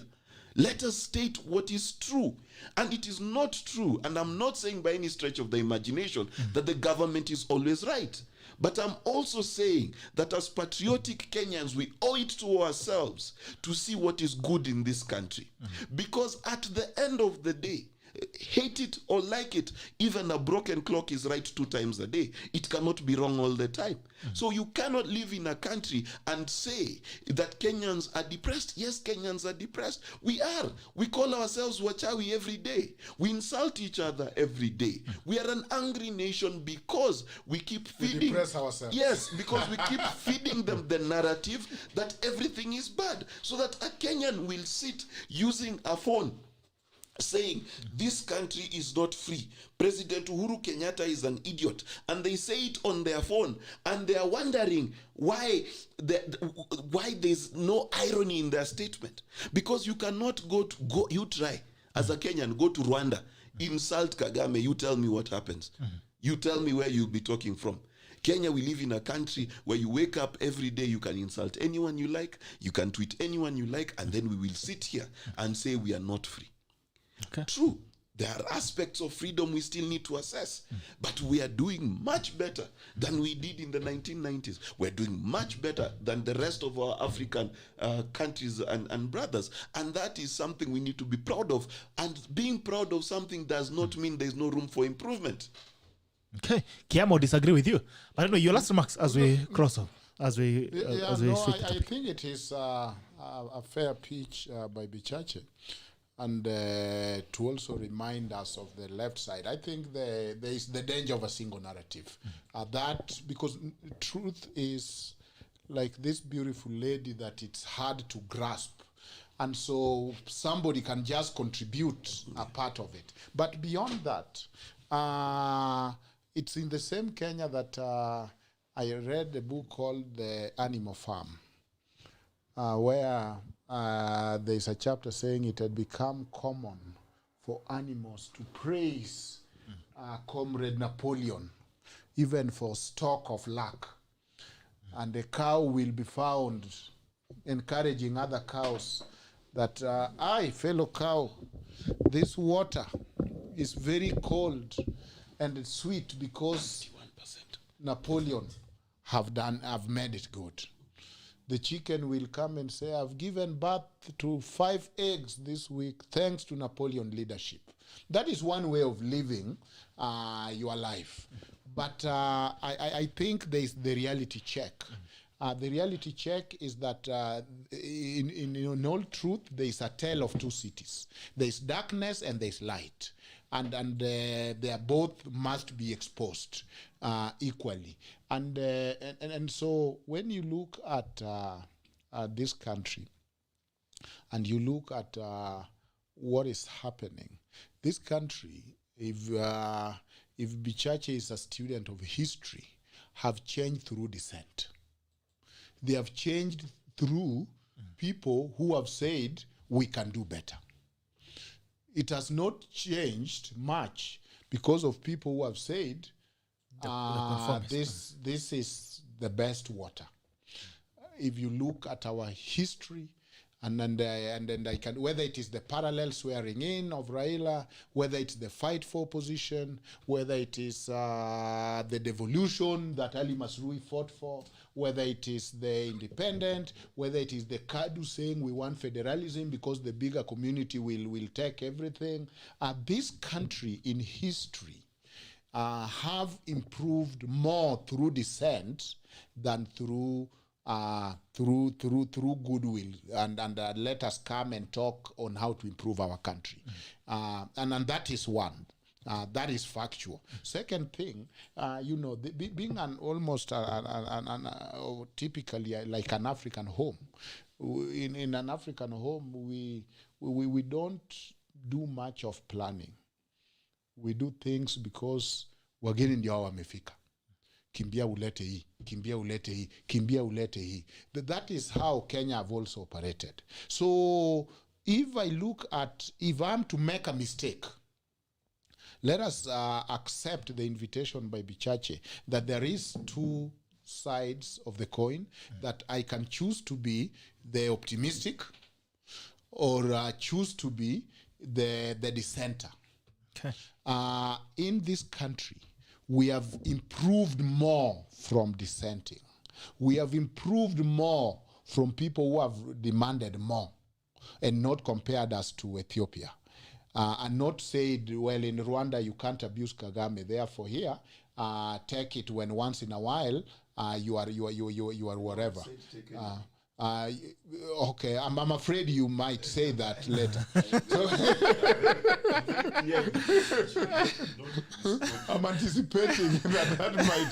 Let us state what is true. And it is not true, and I'm not saying by any stretch of the imagination that the government is always right. But I'm also saying that as patriotic Kenyans, we owe it to ourselves to see what is good in this country. Because at the end of the day, hate it or like it, even a broken clock is right 2 times a day. It cannot be wrong all the time. So you cannot live in a country and say that Kenyans are depressed. Yes, Kenyans are depressed. We are. We call ourselves Wachawi every day. We insult each other every day. We are an angry nation because we keep feeding. We depress ourselves. Yes, because we keep feeding them the narrative that everything is bad. So that a Kenyan will sit using a phone saying this country is not free. President Uhuru Kenyatta is an idiot, and they say it on their phone, and they are wondering why there's no irony in their statement. Because you cannot you try as a Kenyan, go to Rwanda, insult Kagame, you tell me what happens. You tell me where you'll be talking from. Kenya, we live in a country where you wake up every day, you can insult anyone you like, you can tweet anyone you like, and then we will sit here and say we are not free. Okay. True, there are aspects of freedom we still need to assess, but we are doing much better than we did in the 1990s. We're doing much better than the rest of our African countries and brothers, and that is something we need to be proud of. And being proud of something does not mean there's no room for improvement. Okay, Kiamo disagree with you, but I know your last remarks as we cross off, as we switch. I think it is a fair pitch by Bichachi. And to also remind us of the left side, I think there is the danger of a single narrative. That because truth is like this beautiful lady that it's hard to grasp. And so somebody can just contribute a part of it. But beyond that, it's in the same Kenya that I read a book called The Animal Farm, where there's a chapter saying it had become common for animals to praise Comrade Napoleon, even for stroke of luck. And the cow will be found encouraging other cows that, fellow cow, this water is very cold and it's sweet because 51%. Napoleon have made it good. The chicken will come and say, I've given birth to 5 eggs this week thanks to Napoleon leadership. That is one way of living your life. But I think there's the reality check. The reality check is that in all truth, there's a tale of 2 cities. There's darkness and there's light. And they are both must be exposed equally. And so when you look at this country, and you look at what is happening, this country, if Bichachi is a student of history, have changed through dissent. They have changed through people who have said, we can do better. It has not changed much because of people who have said, this is the best water. If you look at our history, and then I can, whether it is the parallel swearing in of Raila, whether it's the fight for position, whether it is the devolution that Ali Masrui fought for, whether it is the independent, whether it is the Kadu saying we want federalism because the bigger community will take everything. This country in history have improved more through dissent than through goodwill, and let us come and talk on how to improve our country. And that is one. That is factual. Second thing, being an almost typically like an African home, in an African home, we don't do much of planning. We do things because wageni ndio wamefika. Kimbia ulete hii, kimbia ulete hii, kimbia ulete hii. That is how Kenya have also operated. So if I'm to make a mistake, let us accept the invitation by Bichachi that there is two sides of the coin, that I can choose to be the optimistic or choose to be the dissenter. Okay. In this country, we have improved more from dissenting. We have improved more from people who have demanded more and not compared us to Ethiopia. And not said, well, in Rwanda you can't abuse Kagame, therefore here, take it when once in a while you are whatever. Okay, I'm afraid you might say that later. I'm anticipating that might.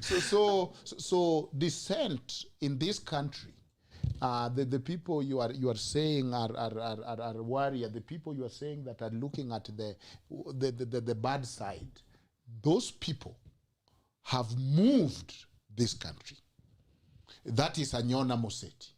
So dissent in this country, the people you are saying are warrior. The people you are saying that are looking at the bad side, those people have moved this country. That is Anyona Moseti.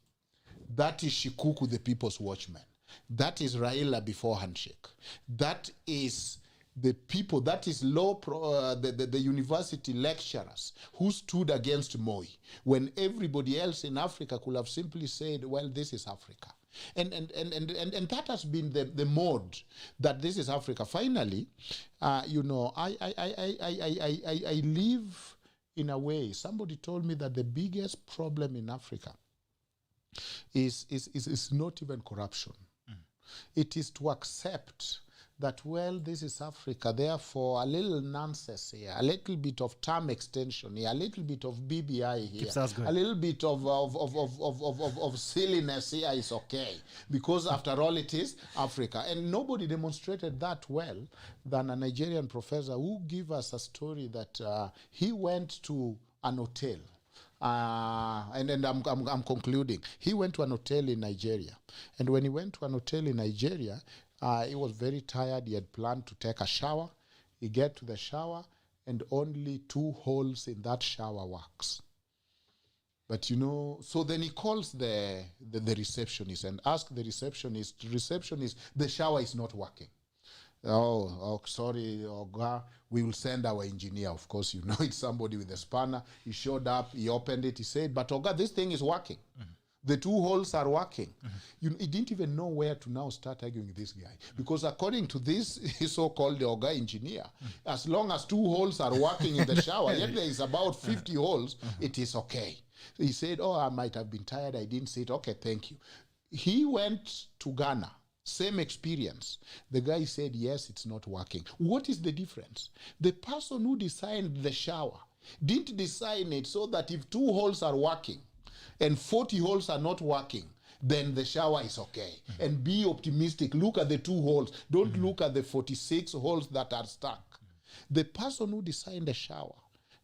That is Shikuku, the People's Watchman. That is Raila before handshake. That is the people, that is the university lecturers who stood against Moi when everybody else in Africa could have simply said, well, this is Africa. And that has been the mode that this is Africa. Finally, I live in a way. Somebody told me that the biggest problem in Africa is not even corruption. It is to accept that, well, this is Africa, therefore a little nonsense here, a little bit of term extension here, a little bit of BBI here, a little bit of silliness here is okay, because after all it is Africa. And nobody demonstrated that well than a Nigerian professor who gave us a story that he went to an hotel. And I'm concluding. He went to an hotel in Nigeria. And when he went to an hotel in Nigeria, he was very tired. He had planned to take a shower. He get to the shower, and only 2 holes in that shower works. But so then he calls the receptionist and asks the receptionist, the shower is not working. Oh, sorry, we will send our engineer. Of course, it's somebody with a spanner. He showed up, he opened it, he said, but Oga, this thing is working. Mm-hmm. The 2 holes are working. Mm-hmm. He didn't even know where to now start arguing with this guy. Because according to this so-called Oga engineer, as long as 2 holes are working in the shower, yet there is about 50 holes, it is okay. He said, I might have been tired, I didn't say it. Okay, thank you. He went to Ghana. Same experience. The guy said, yes, it's not working. What is the difference? The person who designed the shower didn't design it so that if 2 holes are working and 40 holes are not working, then the shower is okay. Mm-hmm. And be optimistic. Look at the 2 holes. Don't look at the 46 holes that are stuck. The person who designed the shower,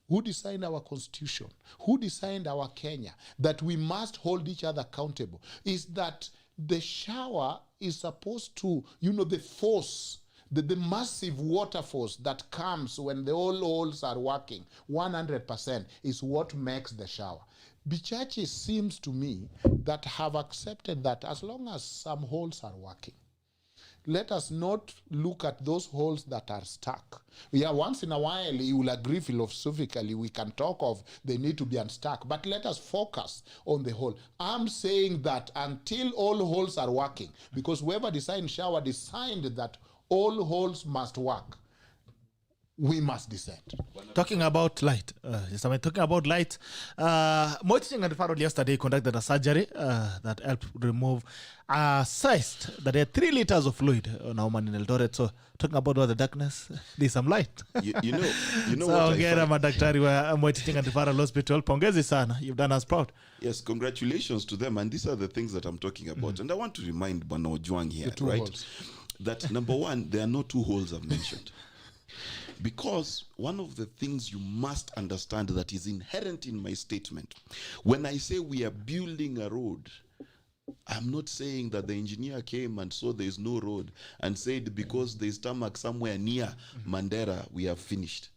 who designed our constitution, who designed our Kenya, that we must hold each other accountable, is that the shower is supposed to, the force, the massive water force that comes when the all holes are working 100% is what makes the shower. Bichachi seems to me that have accepted that as long as some holes are working, let us not look at those holes that are stuck. Yeah, once in a while, you will agree philosophically, we can talk of they need to be unstuck, but let us focus on the hole. I'm saying that until all holes are working, because whoever designed shower designed that all holes must work, we must descend. Talking about light, talking about light, Moiting and Farrell yesterday conducted a surgery that helped remove a cyst that had 3 liters of fluid on a woman in Eldoret. So, talking about all the darkness, there's some light. You know So, what I ongera find? madaktari wa Moiting and Farrell Hospital. Pongezi sana. You've done us proud. Yes, congratulations to them. And these are the things that I'm talking about. And I want to remind Bwana OJWANG here, The 2 right? holes. That number one, there are no 2 holes I've mentioned. Because one of the things you must understand that is inherent in my statement, when I say we are building a road, I'm not saying that the engineer came and saw there is no road and said because there is tarmac somewhere near Mandera, we have finished.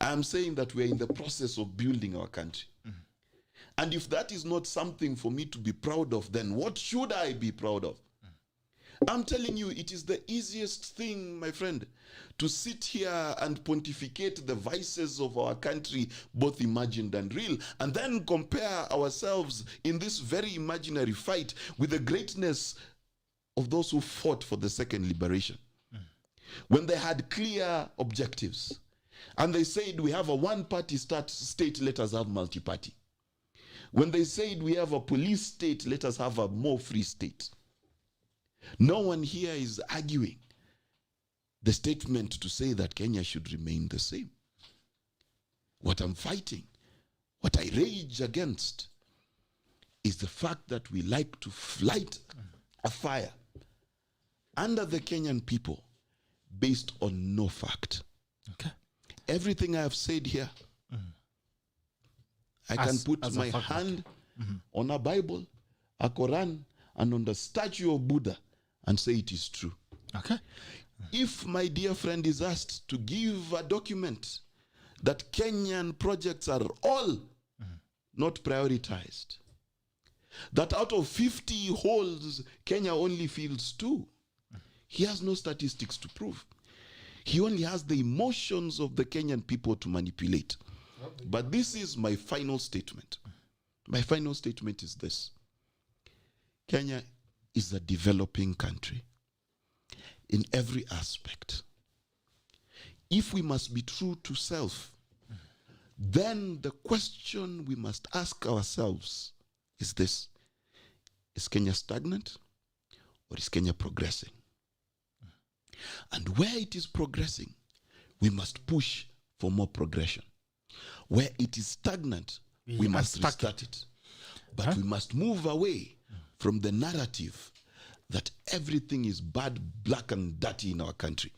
I'm saying that we are in the process of building our country. And if that is not something for me to be proud of, then what should I be proud of? I'm telling you, it is the easiest thing, my friend, to sit here and pontificate the vices of our country, both imagined and real, and then compare ourselves in this very imaginary fight with the greatness of those who fought for the second liberation. When they had clear objectives, and they said we have a one-party state, let us have multi-party. When they said we have a police state, let us have a more free state. No one here is arguing the statement to say that Kenya should remain the same. What I'm fighting, what I rage against, is the fact that we like to light a fire under the Kenyan people based on no fact. Okay. Everything I have said here, I can put my hand on a Bible, a Quran, and on the statue of Buddha and say it is true. Okay. If my dear friend is asked to give a document that Kenyan projects are all not prioritized, that out of 50 holes, Kenya only fills 2, he has no statistics to prove. He only has the emotions of the Kenyan people to manipulate. But this is my final statement. My final statement is this. Kenya is a developing country in every aspect. If we must be true to self, then the question we must ask ourselves is this: is Kenya stagnant or is Kenya progressing? And where it is progressing, we must push for more progression. Where it is stagnant, we must restart it. But we must move away from the narrative that everything is bad, black and dirty in our country.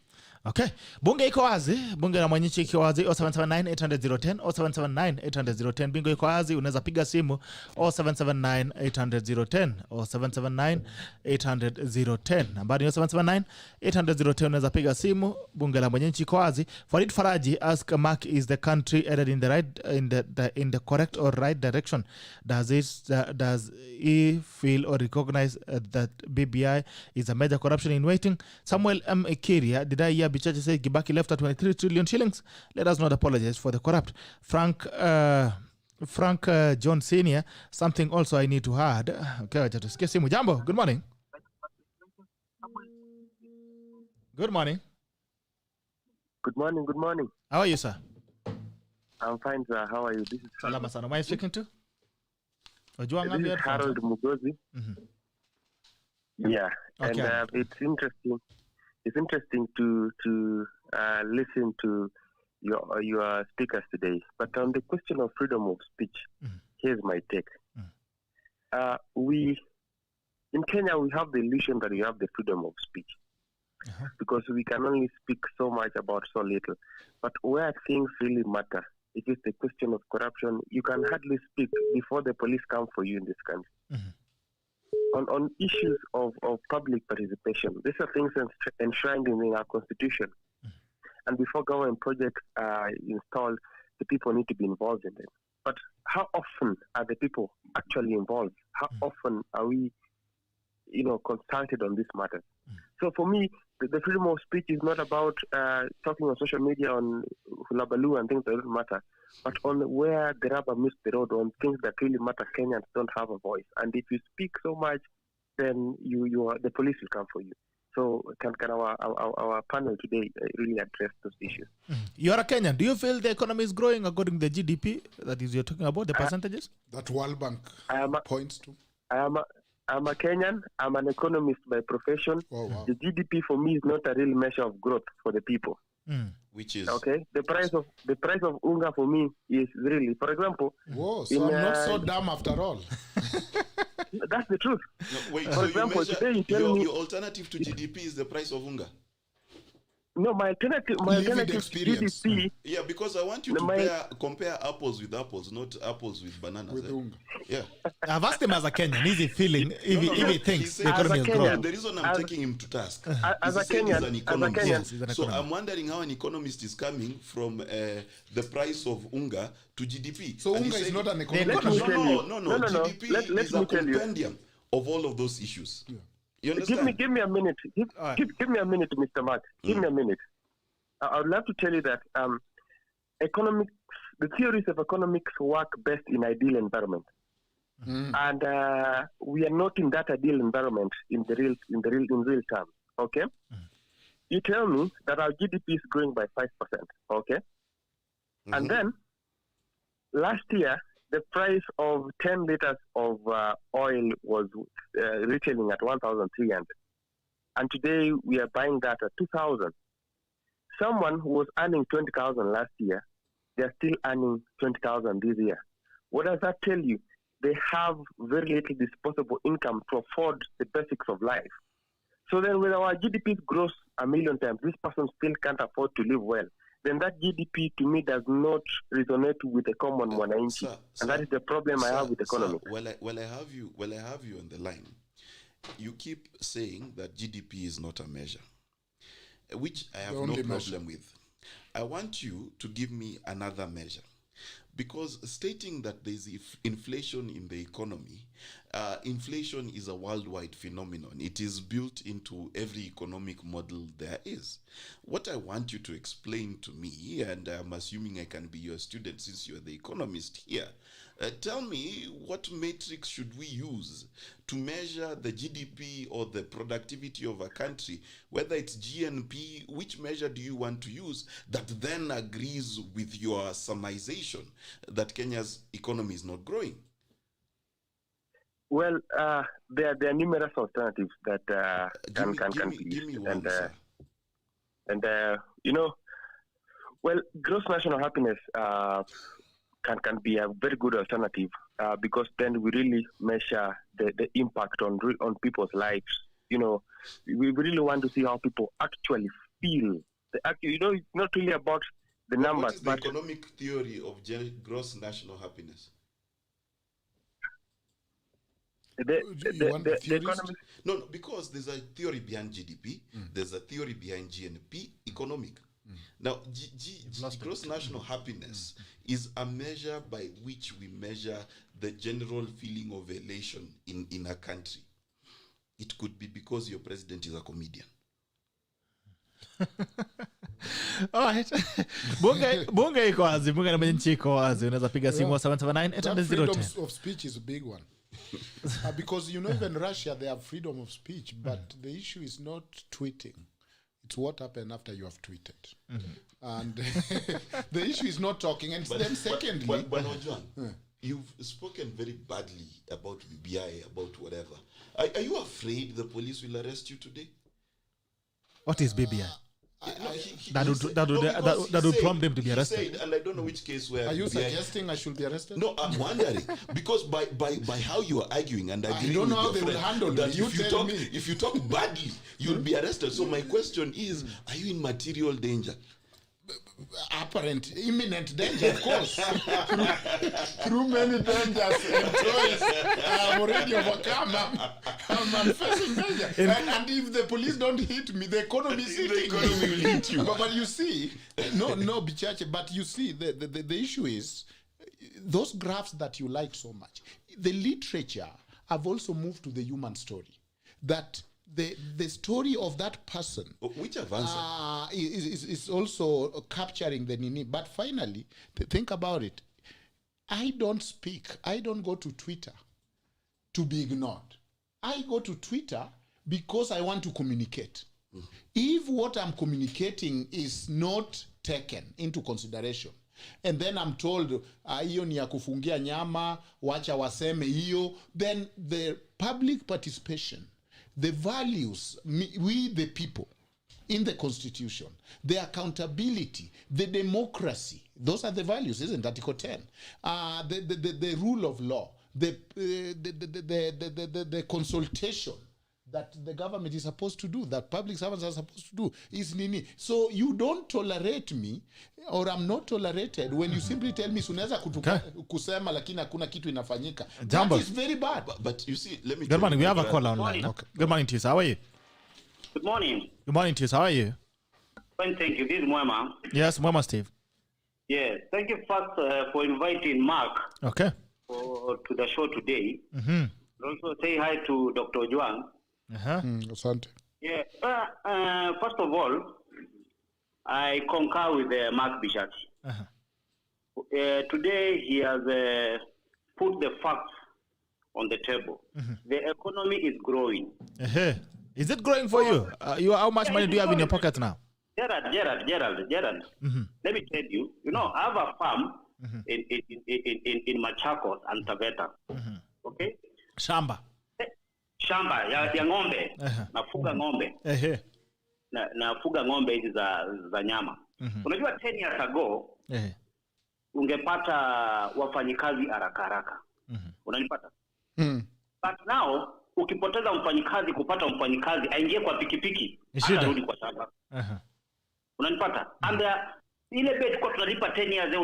Okay. Bunge iko wazi, bunge la mwananchi iko wazi 0779-800-010, 0779-800-010. Bingo iko wazi, unaweza piga simu 0779-800-010, 0779-800-010. Nambari 0779-800-010, unaweza piga simu. Bunge la mwananchi iko wazi. Farid Faraji ask Mark, is the country headed in the right in the correct or right direction? Does he feel or recognize that BBI is a major corruption in waiting? Samuel M. Ekiria, did I hear Bichachi say Kibaki left at 23 trillion shillings? Let us not apologize for the corrupt. Frank John Senior, something also I need to add. Okay, wacha tusikie simu. Jambo, good morning. Good morning. Good morning, good morning. How are you, sir? I'm fine, sir. How are you? This is Salama sana. Am I speaking to? OJWANG, this is Harold Mugozi. Yeah, Okay. and it's interesting. It's interesting to listen to your speakers today. But on the question of freedom of speech, here's my take. We in Kenya we have the illusion that we have the freedom of speech because we can only speak so much about so little. But where things really matter, it is the question of corruption. You can hardly speak before the police come for you in this country. on issues of public participation. These are things enshrined in our constitution. And before government projects are installed, the people need to be involved in them. But how often are the people actually involved? How often are we, consulted on this matter? So for me, the freedom of speech is not about talking on social media on hula baloo and things that don't matter, but on where the rubber meets the road, on things that really matter. Kenyans don't have a voice, and if you speak so much, then the police will come for you. So can our panel today really address those issues? You are a Kenyan. Do you feel the economy is growing according to the GDP that is you're talking about, the percentages? That World Bank points to. I'm a Kenyan. I'm an economist by profession. Oh, wow. The GDP for me is not a real measure of growth for the people. Which is okay. The price of unga for me is really, for example. Whoa, so I'm not so dumb after all. That's the truth. No, wait, for so example, you measure your alternative to GDP is the price of unga? No, my alternative to GDP. Yeah, because I want you to compare apples with apples, not apples with bananas. With unga. Yeah. I've asked him as a Kenyan, is he feeling, if he thinks the economy is Kenyan, growing? The reason I'm taking him to task as a Kenyan, so I'm wondering how an economist is coming from the price of unga to GDP. So unga is not an economic No. GDP is a compendium of all of those issues. Yeah. You understand? Give me a minute. Give me a minute, Mr. Mark. Give me a minute. I would love to tell you that the theories of economics work best in ideal environment, and we are not in that ideal environment in real terms. Okay, you tell me that our GDP is growing by 5%. Okay, and then last year the price of 10 liters of oil was retailing at 1,300, and today we are buying that at 2,000. Someone who was earning 20,000 last year, they are still earning 20,000 this year. What does that tell you? They have very little disposable income to afford the basics of life. So then when our GDP grows 1 million times, this person still can't afford to live well. Then that GDP to me does not resonate with the common mwananchi, and that is the problem I have with the economy. Well, I have you on the line. You keep saying that GDP is not a measure, which I have no problem with. I want you to give me another measure, because stating that there's inflation in the economy, inflation is a worldwide phenomenon. It is built into every economic model there is. What I want you to explain to me, and I'm assuming I can be your student since you're the economist here, tell me what matrix should we use to measure the GDP or the productivity of a country, whether it's GNP, which measure do you want to use that then agrees with your summarization that Kenya's economy is not growing? Well, there are numerous alternatives that can be used. Give me one, sir. Well, gross national happiness can be a very good alternative because then we really measure the impact on people's lives. We really want to see how people actually feel. It's not really about the numbers. What is the economic theory of gross national happiness? The economic... No, because there's a theory behind GDP, there's a theory behind GNP, economic. Now, gross national happiness is a measure by which we measure the general feeling of elation in a country. It could be because your president is a comedian. All right. Bunge iko wazi, bunge na nchi iko wazi. Unaweza piga simu 779 freedom of speech is a big one. Because even Russia, they have freedom of speech, but the issue is not tweeting. It's what happened after you have tweeted. And the issue is not talking. And then secondly... But OJWANG, you've spoken very badly about BBI, about whatever. Are you afraid the police will arrest you today? What is BBI? That would prompt them to be arrested. He said, and I don't know which case where... Are you suggesting I should be arrested? No, I'm wondering. Because by how you are arguing and agreeing, I don't know how they will handle that me. If you talk badly, you'll be arrested. So my question is, are you in material danger? apparent imminent danger, of course. through many dangers and toils, I'm already overcome. I'm facing danger. And if the police don't hit me, the economy is hitting me. The economy will hit you. But you see, no, Bichachi, but you see, the issue is, those graphs that you like so much, the literature have also moved to the human story. That the story of that person, which have answered, is also capturing the nini. But finally, think about it. I don't speak. I don't go to Twitter to be ignored. I go to Twitter because I want to communicate. If what I'm communicating is not taken into consideration, and then I'm told hiyo ni ya kufungia nyama, wacha waseme hiyo, then the public participation, the values, we the people in the constitution, the accountability, the democracy, those are the values, isn't it? Article 10. The rule of law, the consultation that the government is supposed to do, that public servants are supposed to do, is nini. So you don't tolerate me, or I'm not tolerated when you simply tell me sunaweza kusema lakini hakuna kitu inafanyika. That is very bad. But you see, let me. Good morning. We have a caller online. Okay. Good morning to you. How are you? Good morning. Good morning to you. How are you? Fine, thank you. This is Mwema. Yes, Mwema Steve. Yes, thank you first for inviting Mark Okay. to the show today. Mm-hmm. Also say hi to Dr. OJWANG. Asante. Yeah. First of all, I concur with Mark Bichachi. Today he has put the facts on the table. The economy is growing. Is it growing for you? How much money do you have in your pocket now? Gerald. Let me tell you. You know, I have a farm in Machakos and Taveta. Okay. Shamba ya ng'ombe. Nafuga ng'ombe. Nafuga ng'ombe hizi za nyama. Unajua 10 years ago ungepata wafanyikazi haraka. Unanipata? But now ukipoteza mfanyikazi, kupata mfanyikazi aingie kwa pikipiki, atarudi kwa shamba. Unanipata? And ile bet kwa tunalipa 10 years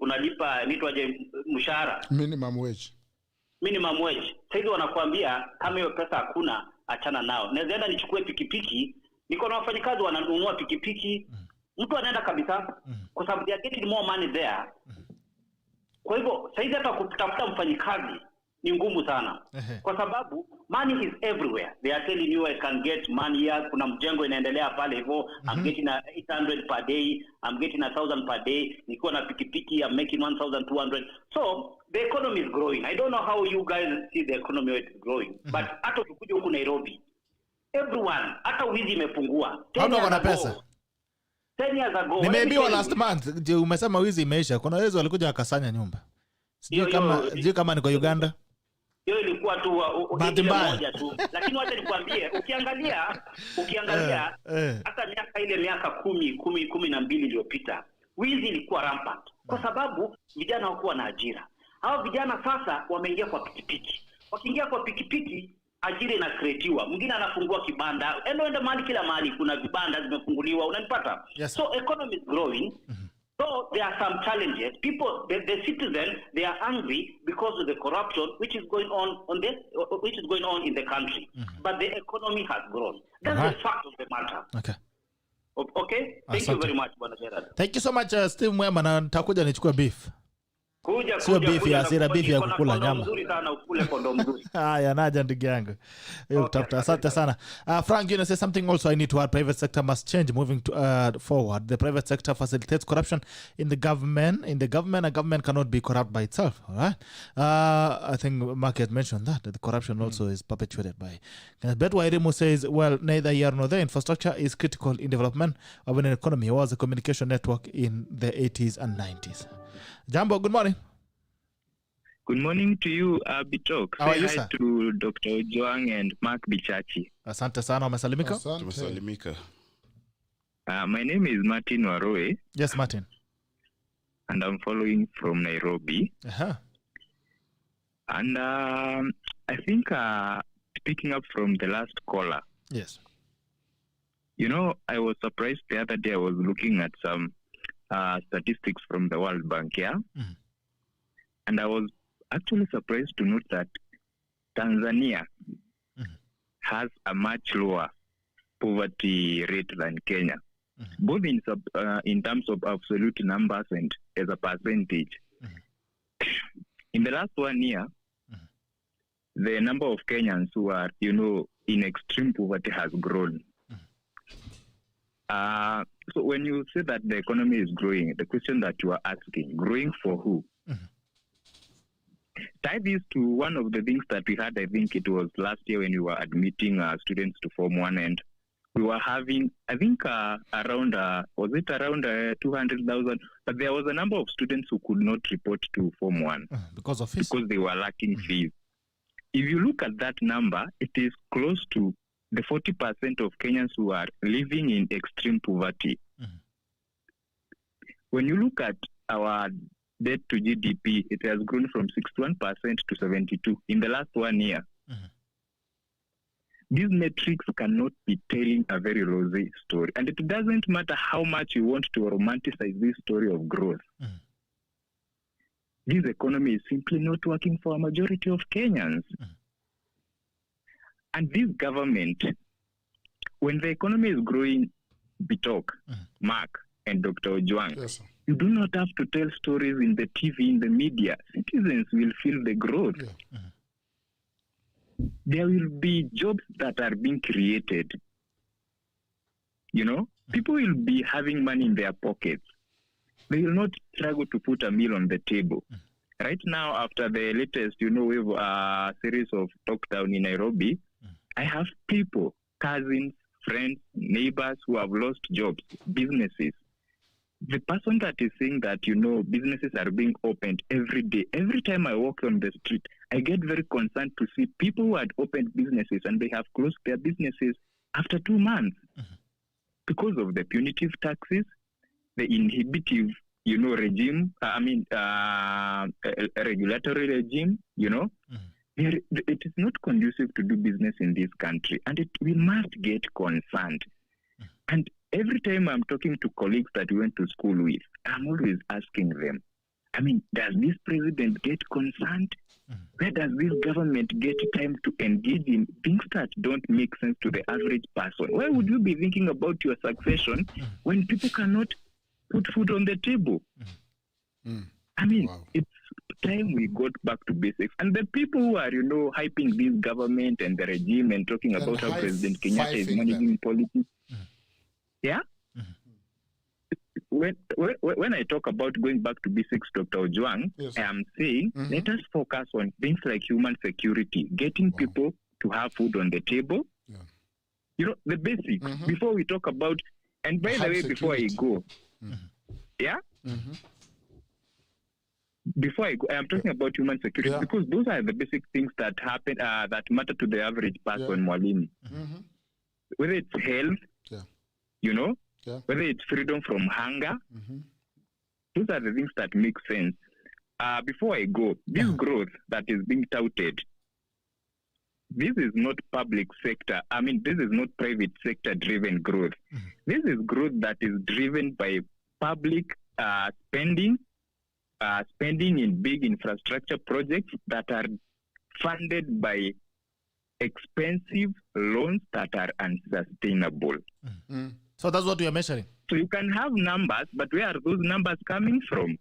unalipa nitwaje mshahara minimum wage. Sasa wanakuambia kama hiyo pesa hakuna, achana nao. Naweza nichukue pikipiki, niko na wafanyikazi wananunua pikipiki, mtu anaenda kabisa kwa sababu they are getting more money there. Kwa hivyo sasa hata kutafuta mfanyikazi ni ngumu sana. Kwa sababu money is everywhere. They are telling you I can get money here. Kuna mjengo inaendelea pale hivyo. I'm getting 800 per day. I'm getting 1,000 per day. Nikiwa na pikipiki I'm making 1,200. So the economy is growing. I don't know how you guys see the economy is growing. But hata ukikuja huku Nairobi, everyone, hata wizi imepungua. Hapo wana pesa. 10 years ago. Nimeibiwa last month. Umesema wizi imeisha. Kuna wezi walikuja wakasanya nyumba. Sijui kama ni kwa Uganda. Hiyo ilikuwa tu moja tu. Lakini wacha nikwambie, ukiangalia hata miaka 12 iliyopita, wizi ilikuwa rampant kwa sababu vijana hawakuwa na ajira. Hao vijana sasa wameingia kwa pikipiki. Wakiingia kwa pikipiki, ajira inakreatiwa. Mwingine anafungua kibanda. Enda mahali, kila mahali kuna vibanda zimefunguliwa, unanipata? Yes. So economy is growing. So there are some challenges. People, the citizens, they are angry because of the corruption which is going on in the country. But the economy has grown. That's the fact of the matter. Okay. Thank you very much, Bwana Gerald. Thank you so much, Steve Mwema, na nitakuja nichukue beef. Sio beef ya hasira, beef ya kukula nyama. Mzuri sana, ukule kondo mzuri. Haya, naja ndugu yangu. Asante sana. Frank, you know, say something also I need to add. Private sector must change moving forward. The private sector facilitates corruption in the government. A government cannot be corrupt by itself. All right. I think Mark had mentioned that the corruption also is perpetuated by. Betwa Irimu says, well, neither here nor there. Infrastructure is critical in development of an economy. It was a communication network in the 80s and 90s. Jambo, good morning. Good morning to you, Bitok. How are you, Say sir? hi to Dr. OJWANG and Mark Bichachi. Asante sana, umesalimika? Tumesalimika. My name is Martin Waroe. Yes, Martin. And I'm following from Nairobi. And I think picking up from the last caller. Yes. You know, I was surprised the other day. I was looking at some statistics from the World Bank, and I was actually surprised to note that Tanzania has a much lower poverty rate than Kenya, both in terms of absolute numbers and as a percentage. In the last 1 year, the number of Kenyans who are, in extreme poverty has grown. So when you say that the economy is growing, the question that you are asking, growing for who? Tie this to one of the things that we had, I think it was last year when we were admitting students to Form 1, and we were having, I think around 200,000, but there was a number of students who could not report to Form 1 because of fees. Because they were lacking fees. If you look at that number, it is close to the 40% of Kenyans who are living in extreme poverty. When you look at our debt to GDP, it has grown from 61% to 72% in the last 1 year. These metrics cannot be telling a very rosy story. And it doesn't matter how much you want to romanticize this story of growth. This economy is simply not working for a majority of Kenyans. And this government, when the economy is growing, Bitok, Mark, and Dr. OJWANG, you do not have to tell stories in the TV, in the media. Citizens will feel the growth. There will be jobs that are being created. People will be having money in their pockets. They will not struggle to put a meal on the table. Right now, after the latest, wave series of lockdown in Nairobi, I have people, cousins, friends, neighbors who have lost jobs, businesses. The person that is saying that, businesses are being opened every day. Every time I walk on the street, I get very concerned to see people who had opened businesses and they have closed their businesses after 2 months because of the punitive taxes, the inhibitive, regime, regulatory regime, It is not conducive to do business in this country, and we must get concerned. And every time I'm talking to colleagues that we went to school with, I'm always asking them, does this president get concerned? Where does this government get time to engage in things that don't make sense to the average person? Why would you be thinking about your succession when people cannot put food on the table? It's time we got back to basics. And the people who are, hyping this government and the regime and talking about how President Kenyatta is managing politics. When I talk about going back to basics, Dr. OJWANG, I am saying let us focus on things like human security, getting people to have food on the table. The basics. Before we talk about, and by the way, before I go, before I go, I am talking about human security because those are the basic things that happen, that matter to the average person, Mwalimu. Whether it's health, whether it's freedom from hunger, those are the things that make sense. Before I go, this growth that is being touted, this is not public sector. This is not private sector driven growth. This is growth that is driven by public spending in big infrastructure projects that are funded by expensive loans that are unsustainable. So that's what we are measuring. So you can have numbers, but where are those numbers coming from?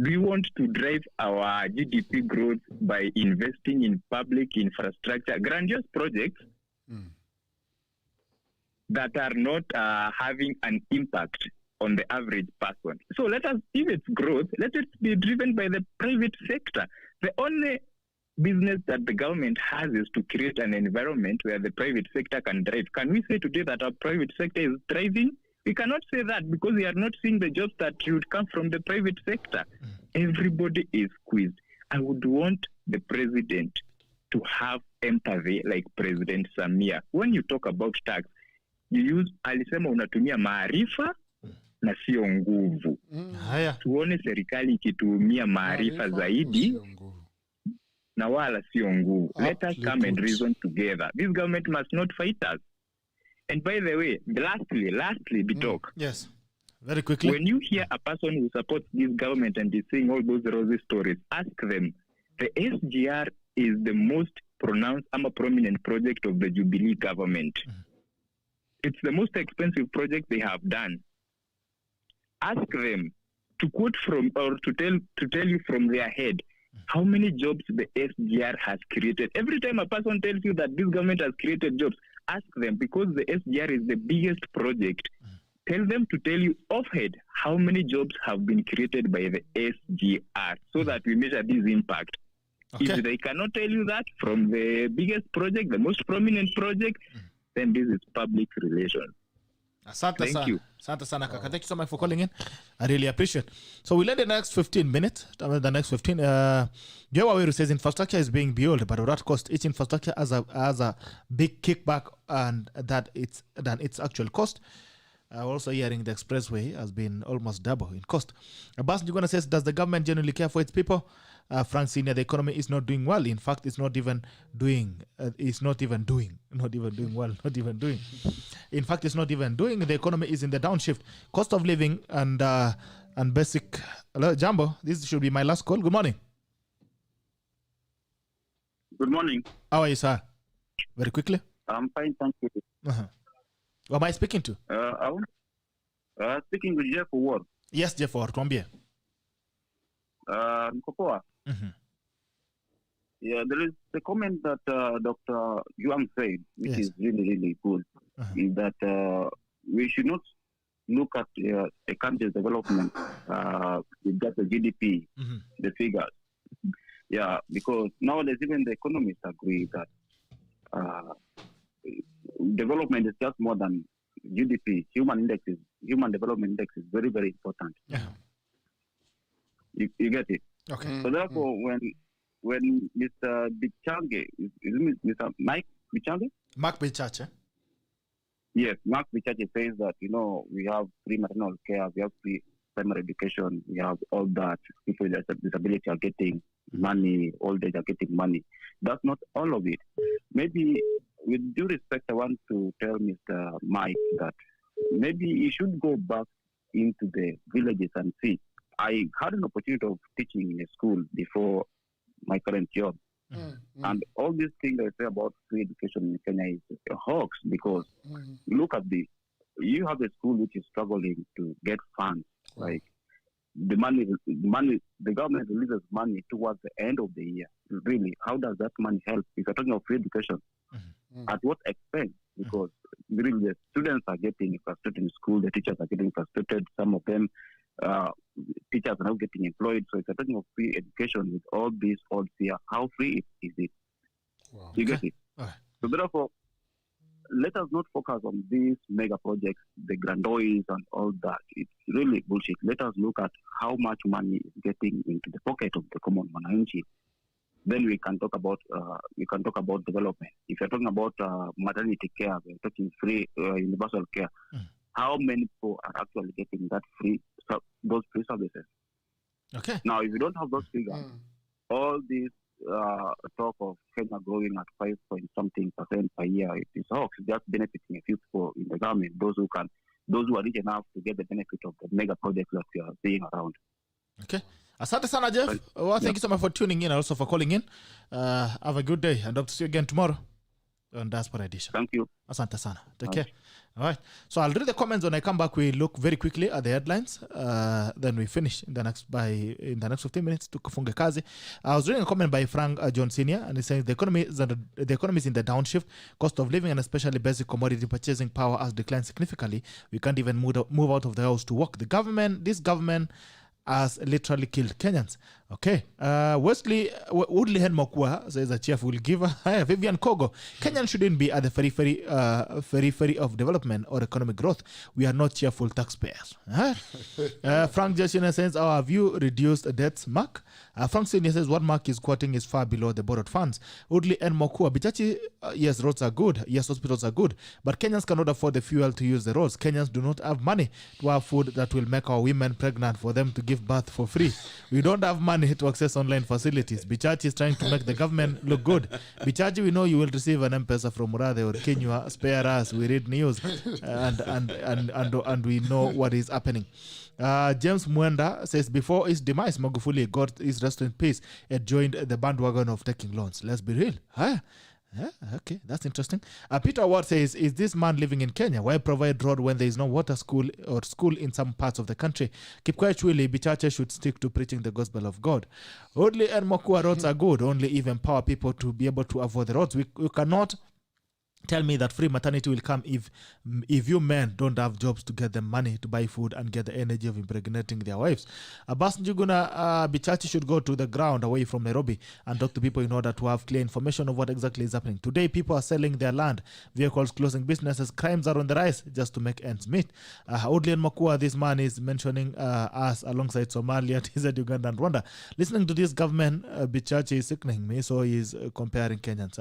Do you want to drive our GDP growth by investing in public infrastructure, grandiose projects that are not having an impact on the average person? So let us, if it's growth, let it be driven by the private sector. The only business that the government has is to create an environment where the private sector can drive. Can we say today that our private sector is thriving? We cannot say that because we are not seeing the jobs that would come from the private sector. Everybody is squeezed. I would want the president to have empathy like President Samia. When you talk about tax, you use, alisema unatumia maarifa na sio nguvu. Tuone serikali ikitumia maarifa zaidi na wala sio nguvu. Let us come and reason together. This government must not fight us. And by the way, lastly, Bitok. Yes. Very quickly. When you hear a person who supports this government and is saying all those rosy stories, ask them, the SGR is the most pronounced and prominent project of the Jubilee government. It's the most expensive project they have done. Ask them to quote from or to tell you from their head how many jobs the SGR has created. Every time a person tells you that this government has created jobs, ask them, because the SGR is the biggest project. Tell them to tell you offhand how many jobs have been created by the SGR so that we measure this impact. Okay. If they cannot tell you that from the biggest project, the most prominent project, then this is public relations. Thank you. Asante sana kaka. Thank you so much for calling in. I really appreciate. So we'll end the next 15 minutes. The next 15. Jowawiru says infrastructure is being built, but at what cost? Each infrastructure has a big kickback and than its actual cost. Also hearing the expressway has been almost double in cost. Abbas Njuguna says, does the government generally care for its people? Frank Senior, the economy is not doing well. In fact, it's not even doing. In fact, it's not even doing. The economy is in the downshift. Cost of living and basic. Hello, Jambo. This should be my last call. Good morning. Good morning. How are you, sir? Very quickly. I'm fine, thank you. Who am I speaking to? I'm speaking with Jeff Ward. Yes, Jeff Ward. Tuambie. Nkopoa. Yeah, there is a comment that Dr. Yuang said, which is really, really good, is that we should not look at a country's development with just the GDP, the figures. Yeah, because nowadays even the economists agree that development is just more than GDP. Human development index is very, very important. Yeah. You get it? Okay. So therefore, when Mr. Bichange, is it Mr. Mike Bichange? Mark Bichachi. Yes, Mark Bichachi says that, we have free maternal care, we have free primary education, we have all that. People with disability are getting money, old age are getting money. That's not all of it. Maybe, with due respect, I want to tell Mr. Mike that maybe he should go back into the villages and see. I had an opportunity of teaching in a school before my current job. And all these things I say about free education in Kenya is a hoax, because look at this. You have a school which is struggling to get funds. Like the government releases money towards the end of the year. Really, how does that money help? If you're talking of free education, at what expense? Because really the students are getting frustrated in school, the teachers are getting frustrated, some of them teachers are now getting employed. So if you're talking of free education with all these odds here, how free is it? Wow. You get it? So therefore, let us not focus on these mega projects, the grandois and all that. It's really bullshit. Let us look at how much money is getting into the pocket of the common Mwananchi. Then we can talk about development. If you're talking about maternity care, we're talking free universal care. How many people are actually getting those free services? Okay. Now, if you don't have those figures, all this talk of Kenya growing at 5% per year, it is hoax. It's just benefiting a few people in the government, those who are rich enough to get the benefit of the mega projects that we are seeing around. Okay. Asante sana, Jeff. Well, thank you so much for tuning in and also for calling in. Have a good day and hope to see you again tomorrow on Diaspora Edition. Thank you. Asante sana. Take care. All right. So I'll read the comments. When I come back, we look very quickly at the headlines. Then we finish in the next 15 minutes to kufunga kazi. I was reading a comment by Frank John Senior, and he says the economy is in the downshift. Cost of living and especially basic commodity purchasing power has declined significantly. We can't even move out of the house to work. This government has literally killed Kenyans. Okay. Woodley Henmokwa says a chief will give Vivian Kogo. Kenyans shouldn't be at the periphery of development or economic growth. We are not cheerful taxpayers. Frank Jeshina says, have you reduced debts, Mark? Frank Senior says, what Mark is quoting is far below the borrowed funds. Woodley Henmokwa, Bichachi, yes, roads are good. Yes, hospitals are good. But Kenyans cannot afford the fuel to use the roads. Kenyans do not have money to have food that will make our women pregnant for them to give birth for free. We don't have money money to access online facilities. Bichachi is trying to make the government look good. Bichachi, we know you will receive an M-Pesa from Murathe or Kenya. Spare us. We read news and we know what is happening. James Mwenda says, before his demise, Magufuli got his rest in peace and joined the bandwagon of taking loans. Let's be real. Huh? Yeah, okay, that's interesting. Peter Ward says, is this man living in Kenya? Why provide road when there is no water school or school in some parts of the country? Keep quiet, Chwili. Bichache should stick to preaching the gospel of God. Odli and Mokua roads are good. Only even empower people to be able to avoid the roads. We cannot tell me that free maternity will come if you men don't have jobs to get them money to buy food and get the energy of impregnating their wives. Abbas Njuguna, Bichachi should go to the ground away from Nairobi and talk to people in order to have clear information of what exactly is happening. Today, people are selling their land, vehicles closing businesses, crimes are on the rise just to make ends meet. Odli and Makua, this man is mentioning us alongside Somalia, TZ, Uganda and Rwanda. Listening to this government, Bichachi is sickening me, so he's comparing Kenyans.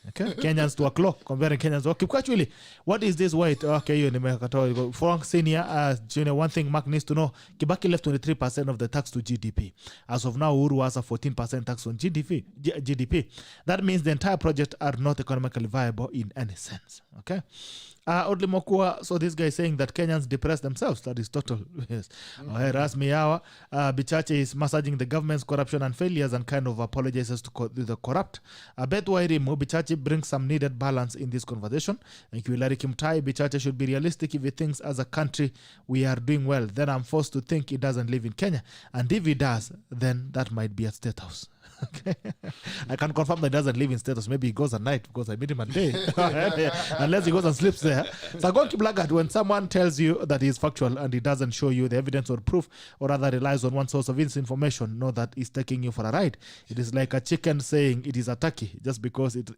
Okay, Kenyans to a clock, comparing Kenyans to a clock. Actually, what is this weight? Okay, you know, Frank Senior, Junior, one thing Mark needs to know, Kibaki left 23% of the tax to GDP. As of now, Uhuru has a 14% tax on GDP. That means the entire project are not economically viable in any sense. Okay. Odli Mokua, so this guy is saying that Kenyans depress themselves. That is total. Yes. Rasmi Yawa, Bichache is massaging the government's corruption and failures and kind of apologizes to the corrupt. Bet Wairimu, Bichache brings some needed balance in this conversation. Thank you, Larry Kimtai. Bichache should be realistic. If he thinks as a country we are doing well, then I'm forced to think he doesn't live in Kenya. And if he does, then that might be a state house. Okay. I can confirm that he doesn't live in status. Maybe he goes at night because I meet him at day. Unless he goes and sleeps there. So go keep laggard when someone tells you that he is factual and he doesn't show you the evidence or proof, or rather relies on one source of information, know that he's taking you for a ride. It is like a chicken saying it is a turkey just because it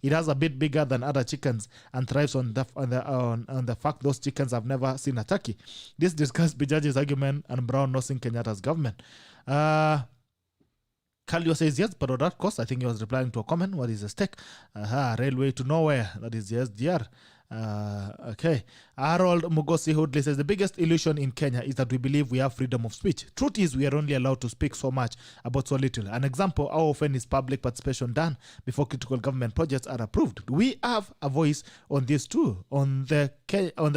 has a bit bigger than other chickens and thrives on the fact those chickens have never seen a turkey. This discussed Bijaji's argument and Brown Nosing Kenyatta's government. Kalio says yes, but at that cost, I think he was replying to a comment. What is the stake? Railway to nowhere. That is yes, DR. Okay. Harold Mugosi Hoodley says the biggest illusion in Kenya is that we believe we have freedom of speech. Truth is we are only allowed to speak so much about so little. An example, how often is public participation done before critical government projects are approved? Do we have a voice on this too? On the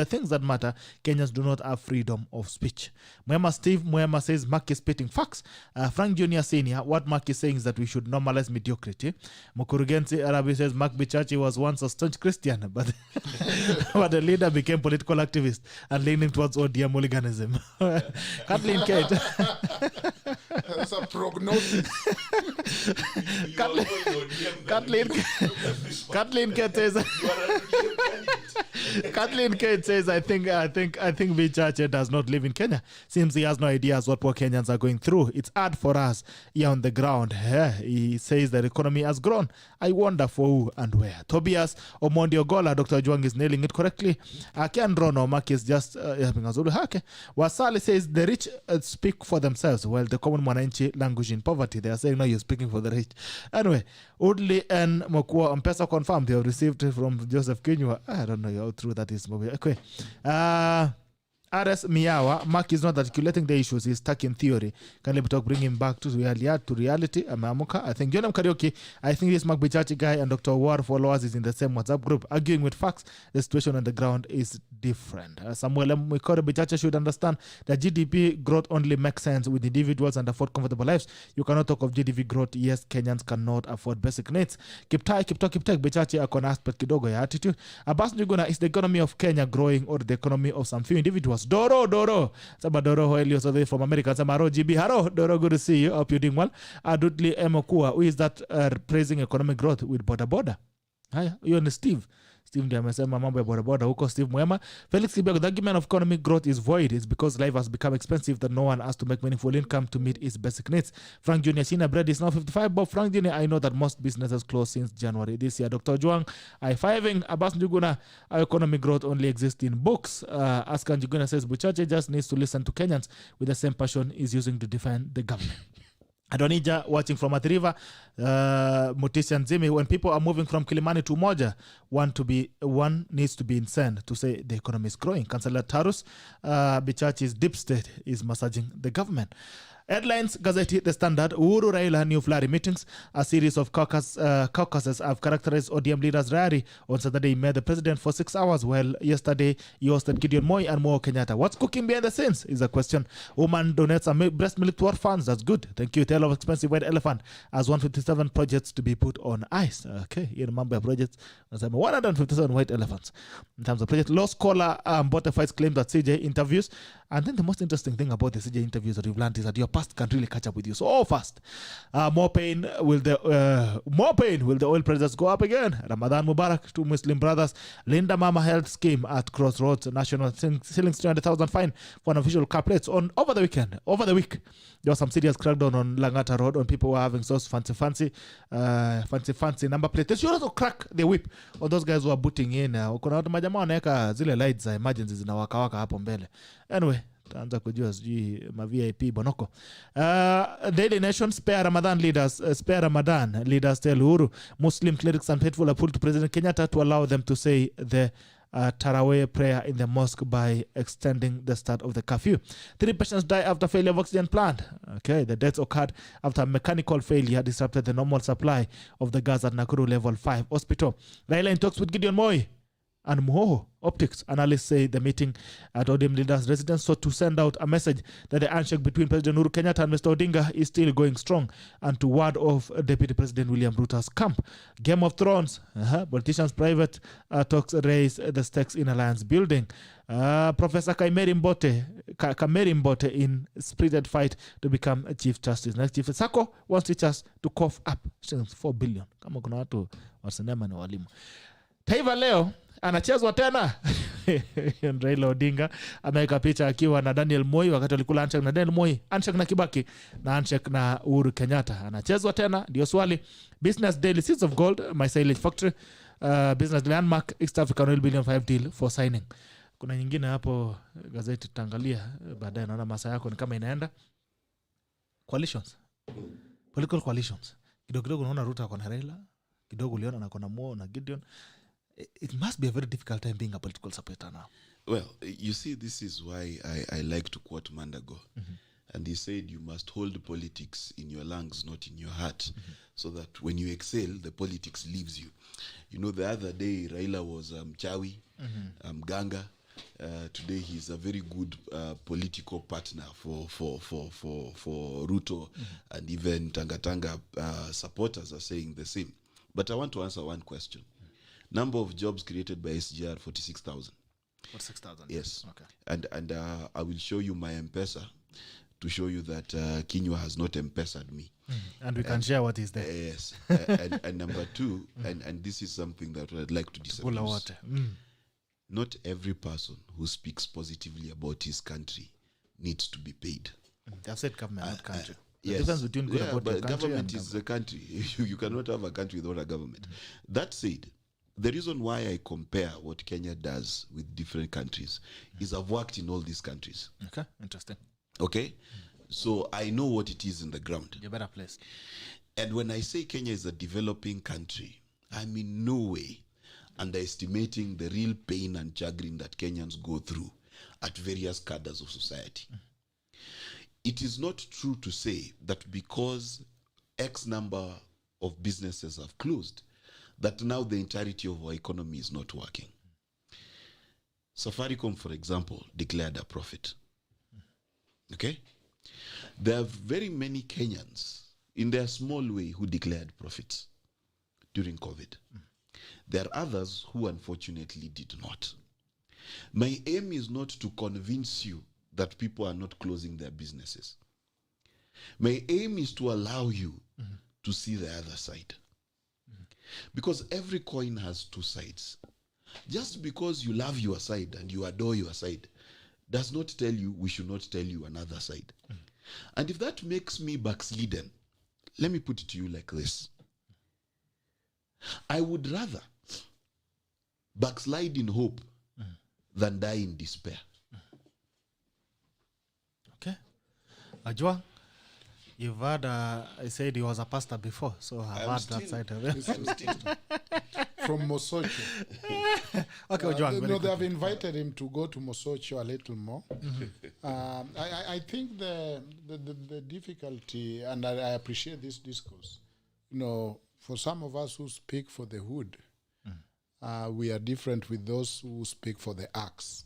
things that matter, Kenyans do not have freedom of speech. Steve Mwema says Mark is spitting facts. Frank Jr. Senior, what Mark is saying is that we should normalize mediocrity. Mukurugenzi Arabi says Mark Bichachi was once a staunch Christian, but the leader became political activist and leaning towards ODM hooliganism. Kathleen Kate. That's a prognosis. Kathleen Kate says. Kathleen Kate says, I think Bichache does not live in Kenya. Seems he has no idea what poor Kenyans are going through. It's hard for us here on the ground. He says the economy has grown. I wonder for who and where. Tobias Omondi Ogola, Dr. OJWANG is nailing it correctly. Ken Rono, Mark is just helping us. Wasali says the rich speak for themselves, while the common mwananchi language in poverty. They are saying, no, you're speaking for the rich. Anyway, Udli and Mokua M-Pesa confirmed they have received it from Joseph Kinyua. I don't know how true that is. Okay. RS Miyawa, Mark is not articulating the issues, he's stuck in theory. Can let me talk, bring him back to reality. I think Jonam Karaoke, I think this Mark Bichachi guy and Dr. War followers is in the same WhatsApp group. Arguing with facts, the situation on the ground is different. Samuel Mwikore Bichachi should understand that GDP growth only makes sense with individuals and afford comfortable lives. You cannot talk of GDP growth, yes, Kenyans cannot afford basic needs. Keep talk, Bichachi akona aspect kidogo ya attitude. Abbas Njuguna, is the economy of Kenya growing or the economy of some few individuals? Doro. Sama Doro Helios away from America. Sama GB. Hello, Doro, good to see you. Hope you're doing well. Adutli Emokua, who is that praising economic growth with border? Hi, you're on Steve. Steve ndiye amesema mambo ya bodaboda huko. Steve Mwema. Felix Kibego, the argument of economic growth is void. It's because life has become expensive that no one has to make meaningful income to meet its basic needs. Frank Jr. Sina bread is now 55. But Frank Jr., I know that most businesses closed since January this year. Dr. OJWANG, I-5ing. Abbas Njuguna, our economic growth only exists in books. Askan Njuguna says Buchache just needs to listen to Kenyans with the same passion he's using to defend the government. Adonija watching from Athi River, Mutisi and Zimi, when people are moving from Kilimani to Umoja, one needs to be insane to say the economy is growing. Councillor Tarus, Bichachi's deep state is massaging the government. Headlines, Gazeti, The Standard, Uhuru Raila new flurry meetings. A series of caucuses have characterized ODM leaders' rally. On Saturday, he met the president for 6 hours, while yesterday he hosted Gideon Moi and Mo Kenyatta. What's cooking behind the scenes is a question. Woman donates a breast milk to orphans. That's good. Thank you. Tale of expensive white elephant as 157 projects to be put on ice. Okay, you remember projects. 157 white elephants. In terms of project, law scholar Butterflies claims that CJ interviews. And then the most interesting thing about the CJ interviews that you've learned is that your past can really catch up with you so fast. More pain will the oil prices go up again? Ramadan Mubarak to Muslim brothers. Linda Mama Health Scheme at Crossroads. National ceilings 300,000 fine for unofficial car plates on over the week. There was some serious crackdown on Langata Road on people who are having those fancy number plates. They should also crack the whip on those guys who are booting in. Kuna watu majamaa wanaweka zile lights za emergency zinawaka hapo mbele. Anyway, taanza kujua sijui ma VIP bonoko. Daily Nation, spare Ramadan leaders tell Uhuru Muslim clerics and faithful appeal to President Kenyatta to allow them to say the Tarawih prayer in the mosque by extending the start of the curfew. 3 patients die after failure of oxygen plant. Okay, the deaths occurred after mechanical failure disrupted the normal supply of the gas at Nakuru Level 5 Hospital. Raila in talks with Gideon Moi and Muhoho Optics. Analysts say the meeting at ODM leaders' residence sought to send out a message that the handshake between President Uhuru Kenyatta and Mr. Odinga is still going strong, and to ward off Deputy President William Ruto's camp. Game of Thrones, politicians' private talks raise the stakes in alliance building. Professor Kameri Mbote in spirited fight to become a Chief Justice. Next Chief Sako wants teachers to cough up 4 billion. Kama kuna watu wasinema ni walimu. Taifa leo anachezwa tena. Raila Odinga ameweka picha akiwa na Daniel Moi wakati alikula handshake na Daniel Moi, handshake na Kibaki na handshake na Uhuru Kenyatta. Anachezwa tena, ndio swali. Business Daily, Seeds of Gold, my silage factory, business landmark, East African Oil billion 5 deal for signing. Kuna nyingine hapo gazeti tutaangalia baadaye, naona masaa yako ni kama inaenda. Coalitions. Political coalitions. Kidogo unaona Ruto ako na Raila, kidogo uliona na kona Mo na Gideon. It must be a very difficult time being a political supporter now. Well, you see, this is why I like to quote Mandago. Mm-hmm. And he said, you must hold politics in your lungs, not in your heart, so that when you exhale, the politics leaves you. You know, the other day, Raila was Chawi, Ganga. Today, he's a very good political partner for Ruto, and even Tanga supporters are saying the same. But I want to answer one question. Number of jobs created by SGR, 46,000. 46,000? Yes. Okay. And I will show you my M-Pesa to show you that Kinywa has not M-Pesa'd me. And we can share what is there. Yes. and number two, and this is something that I'd like to disabuse. Not every person who speaks positively about his country needs to be paid. I've said government, not country. Yes. The difference between good about but your country government is the country. You cannot have a country without a government. That said, the reason why I compare what Kenya does with different countries is I've worked in all these countries. Okay, interesting. Okay? So I know what it is in the ground. You're better placed. And when I say Kenya is a developing country, I'm in no way underestimating the real pain and chagrin that Kenyans go through at various cadres of society. It is not true to say that because X number of businesses have closed, that now the entirety of our economy is not working. Safaricom, for example, declared a profit. Okay? There are very many Kenyans in their small way who declared profits during COVID. There are others who unfortunately did not. My aim is not to convince you that people are not closing their businesses. My aim is to allow you to see the other side. Because every coin has two sides. Just because you love your side and you adore your side does not tell you we should not tell you another side. And if that makes me backslidden, let me put it to you like this. I would rather backslide in hope than die in despair. Okay. Ajwa, You've heard, I said he was a pastor before, so I've heard that side of it. From Mosocho. Okay, OJWANG. No, they have invited him to go to Mosocho a little more. I think the difficulty, and I appreciate this discourse, for some of us who speak for the hood, we are different with those who speak for the axe.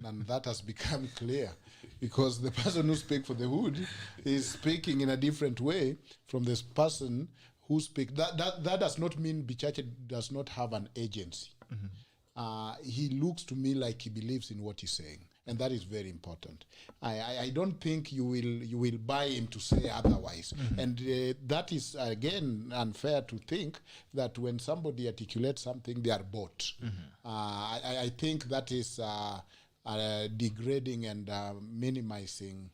And that has become clear because the person who speaks for the hood is speaking in a different way from this person who speaks. That does not mean BICHACHI does not have an agency. He looks to me like he believes in what he's saying, and that is very important. I don't think you will buy him to say otherwise. And that is, again, unfair to think that when somebody articulates something, they are bought. I think that is degrading and minimizing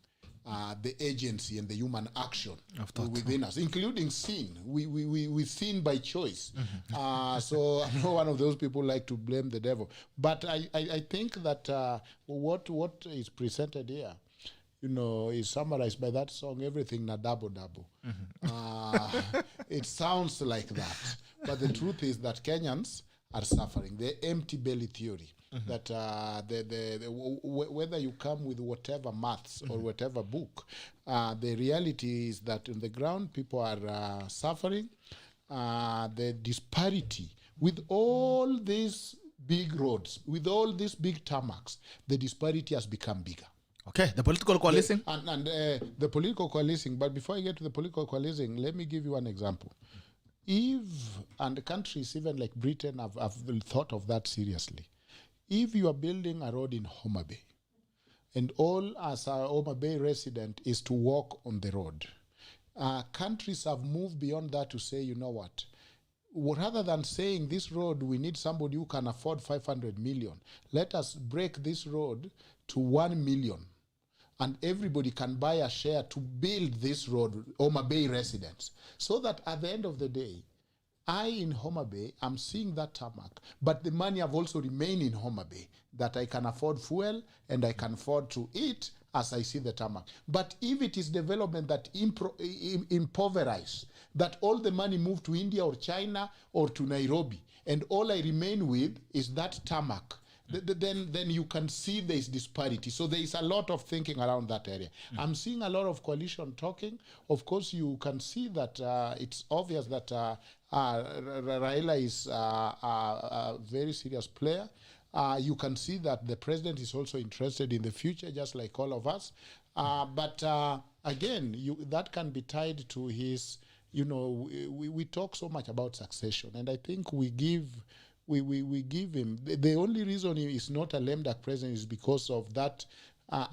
the agency and the human action within us, including sin. We sin by choice. So I'm not one of those people who like to blame the devil. But I think that what is presented here, is summarized by that song, Everything Na Double Double. It sounds like that. But the truth is that Kenyans are suffering. The empty belly theory. That whether you come with whatever maths or whatever book, the reality is that on the ground people are suffering. The disparity with all these big roads, with all these big tarmacs, the disparity has become bigger. Okay, the political coalescing. The political coalescing. But before I get to the political coalescing, let me give you one example. And countries even like Britain have thought of that seriously. If you are building a road in Homa Bay, and all as a Homa Bay resident is to walk on the road, countries have moved beyond that to say, you know what, rather than saying this road, we need somebody who can afford 500 million, let us break this road to 1 million. And everybody can buy a share to build this road, Homa Bay residents, so that at the end of the day, I in Homa Bay, I'm seeing that tarmac, but the money have also remained in Homa Bay, that I can afford fuel and I can afford to eat as I see the tarmac. But if it is development that impoverize, that all the money move to India or China or to Nairobi, and all I remain with is that tarmac, then you can see there is disparity. So there is a lot of thinking around that area. I'm seeing a lot of coalition talking. Of course, you can see that it's obvious that Raila is a very serious player. You can see that the president is also interested in the future, just like all of us. But again, that can be tied to his, we talk so much about succession, and I think we give him, the only reason he is not a lame duck president is because of that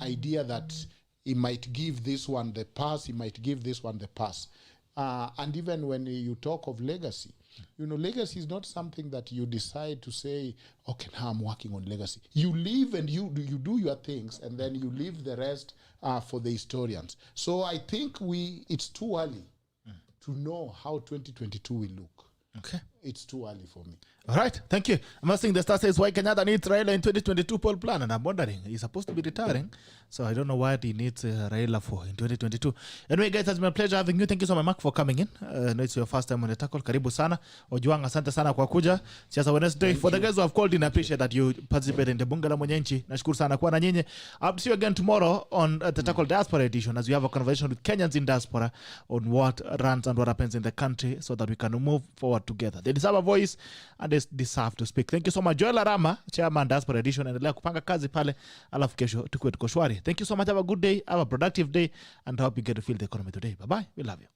idea that he might give this one the pass, he might give this one the pass. And even when you talk of legacy, legacy is not something that you decide to say, okay, now I'm working on legacy. You live and you do your things, and then you leave the rest for the historians. So I think it's too early to know how 2022 will look. Okay. It's too early for me. All right, thank you. I'm asking the star says why Kenyatta needs Raila in 2022 poll plan, and I'm wondering, he's supposed to be retiring, so I don't know what he needs Raila for in 2022. Anyway, guys, it's been a pleasure having you. Thank you so much, Mark, for coming in. No, it's your first time on the tackle. Karibu sana. OJWANG, asante sana kwa kuja. Siasa Wednesday. For the guys who have called in, I appreciate that you participate in the Bunga la Mwenyenchi. Nashukuru sana kwa na nyinyi. I'll see you again tomorrow on the Tackle Diaspora Edition as we have a conversation with Kenyans in diaspora on what runs and what happens in the country so that we can move forward together. They deserve a voice and they deserve to speak. Thank you so much. Joel Arama, Chairman Diaspora Edition, endelea kupanga kazi pale, alafu kesho tukuwe tuko shwari. Thank you so much. Have a good day, have a productive day, and I hope you get to feel the economy today. Bye-bye. We love you.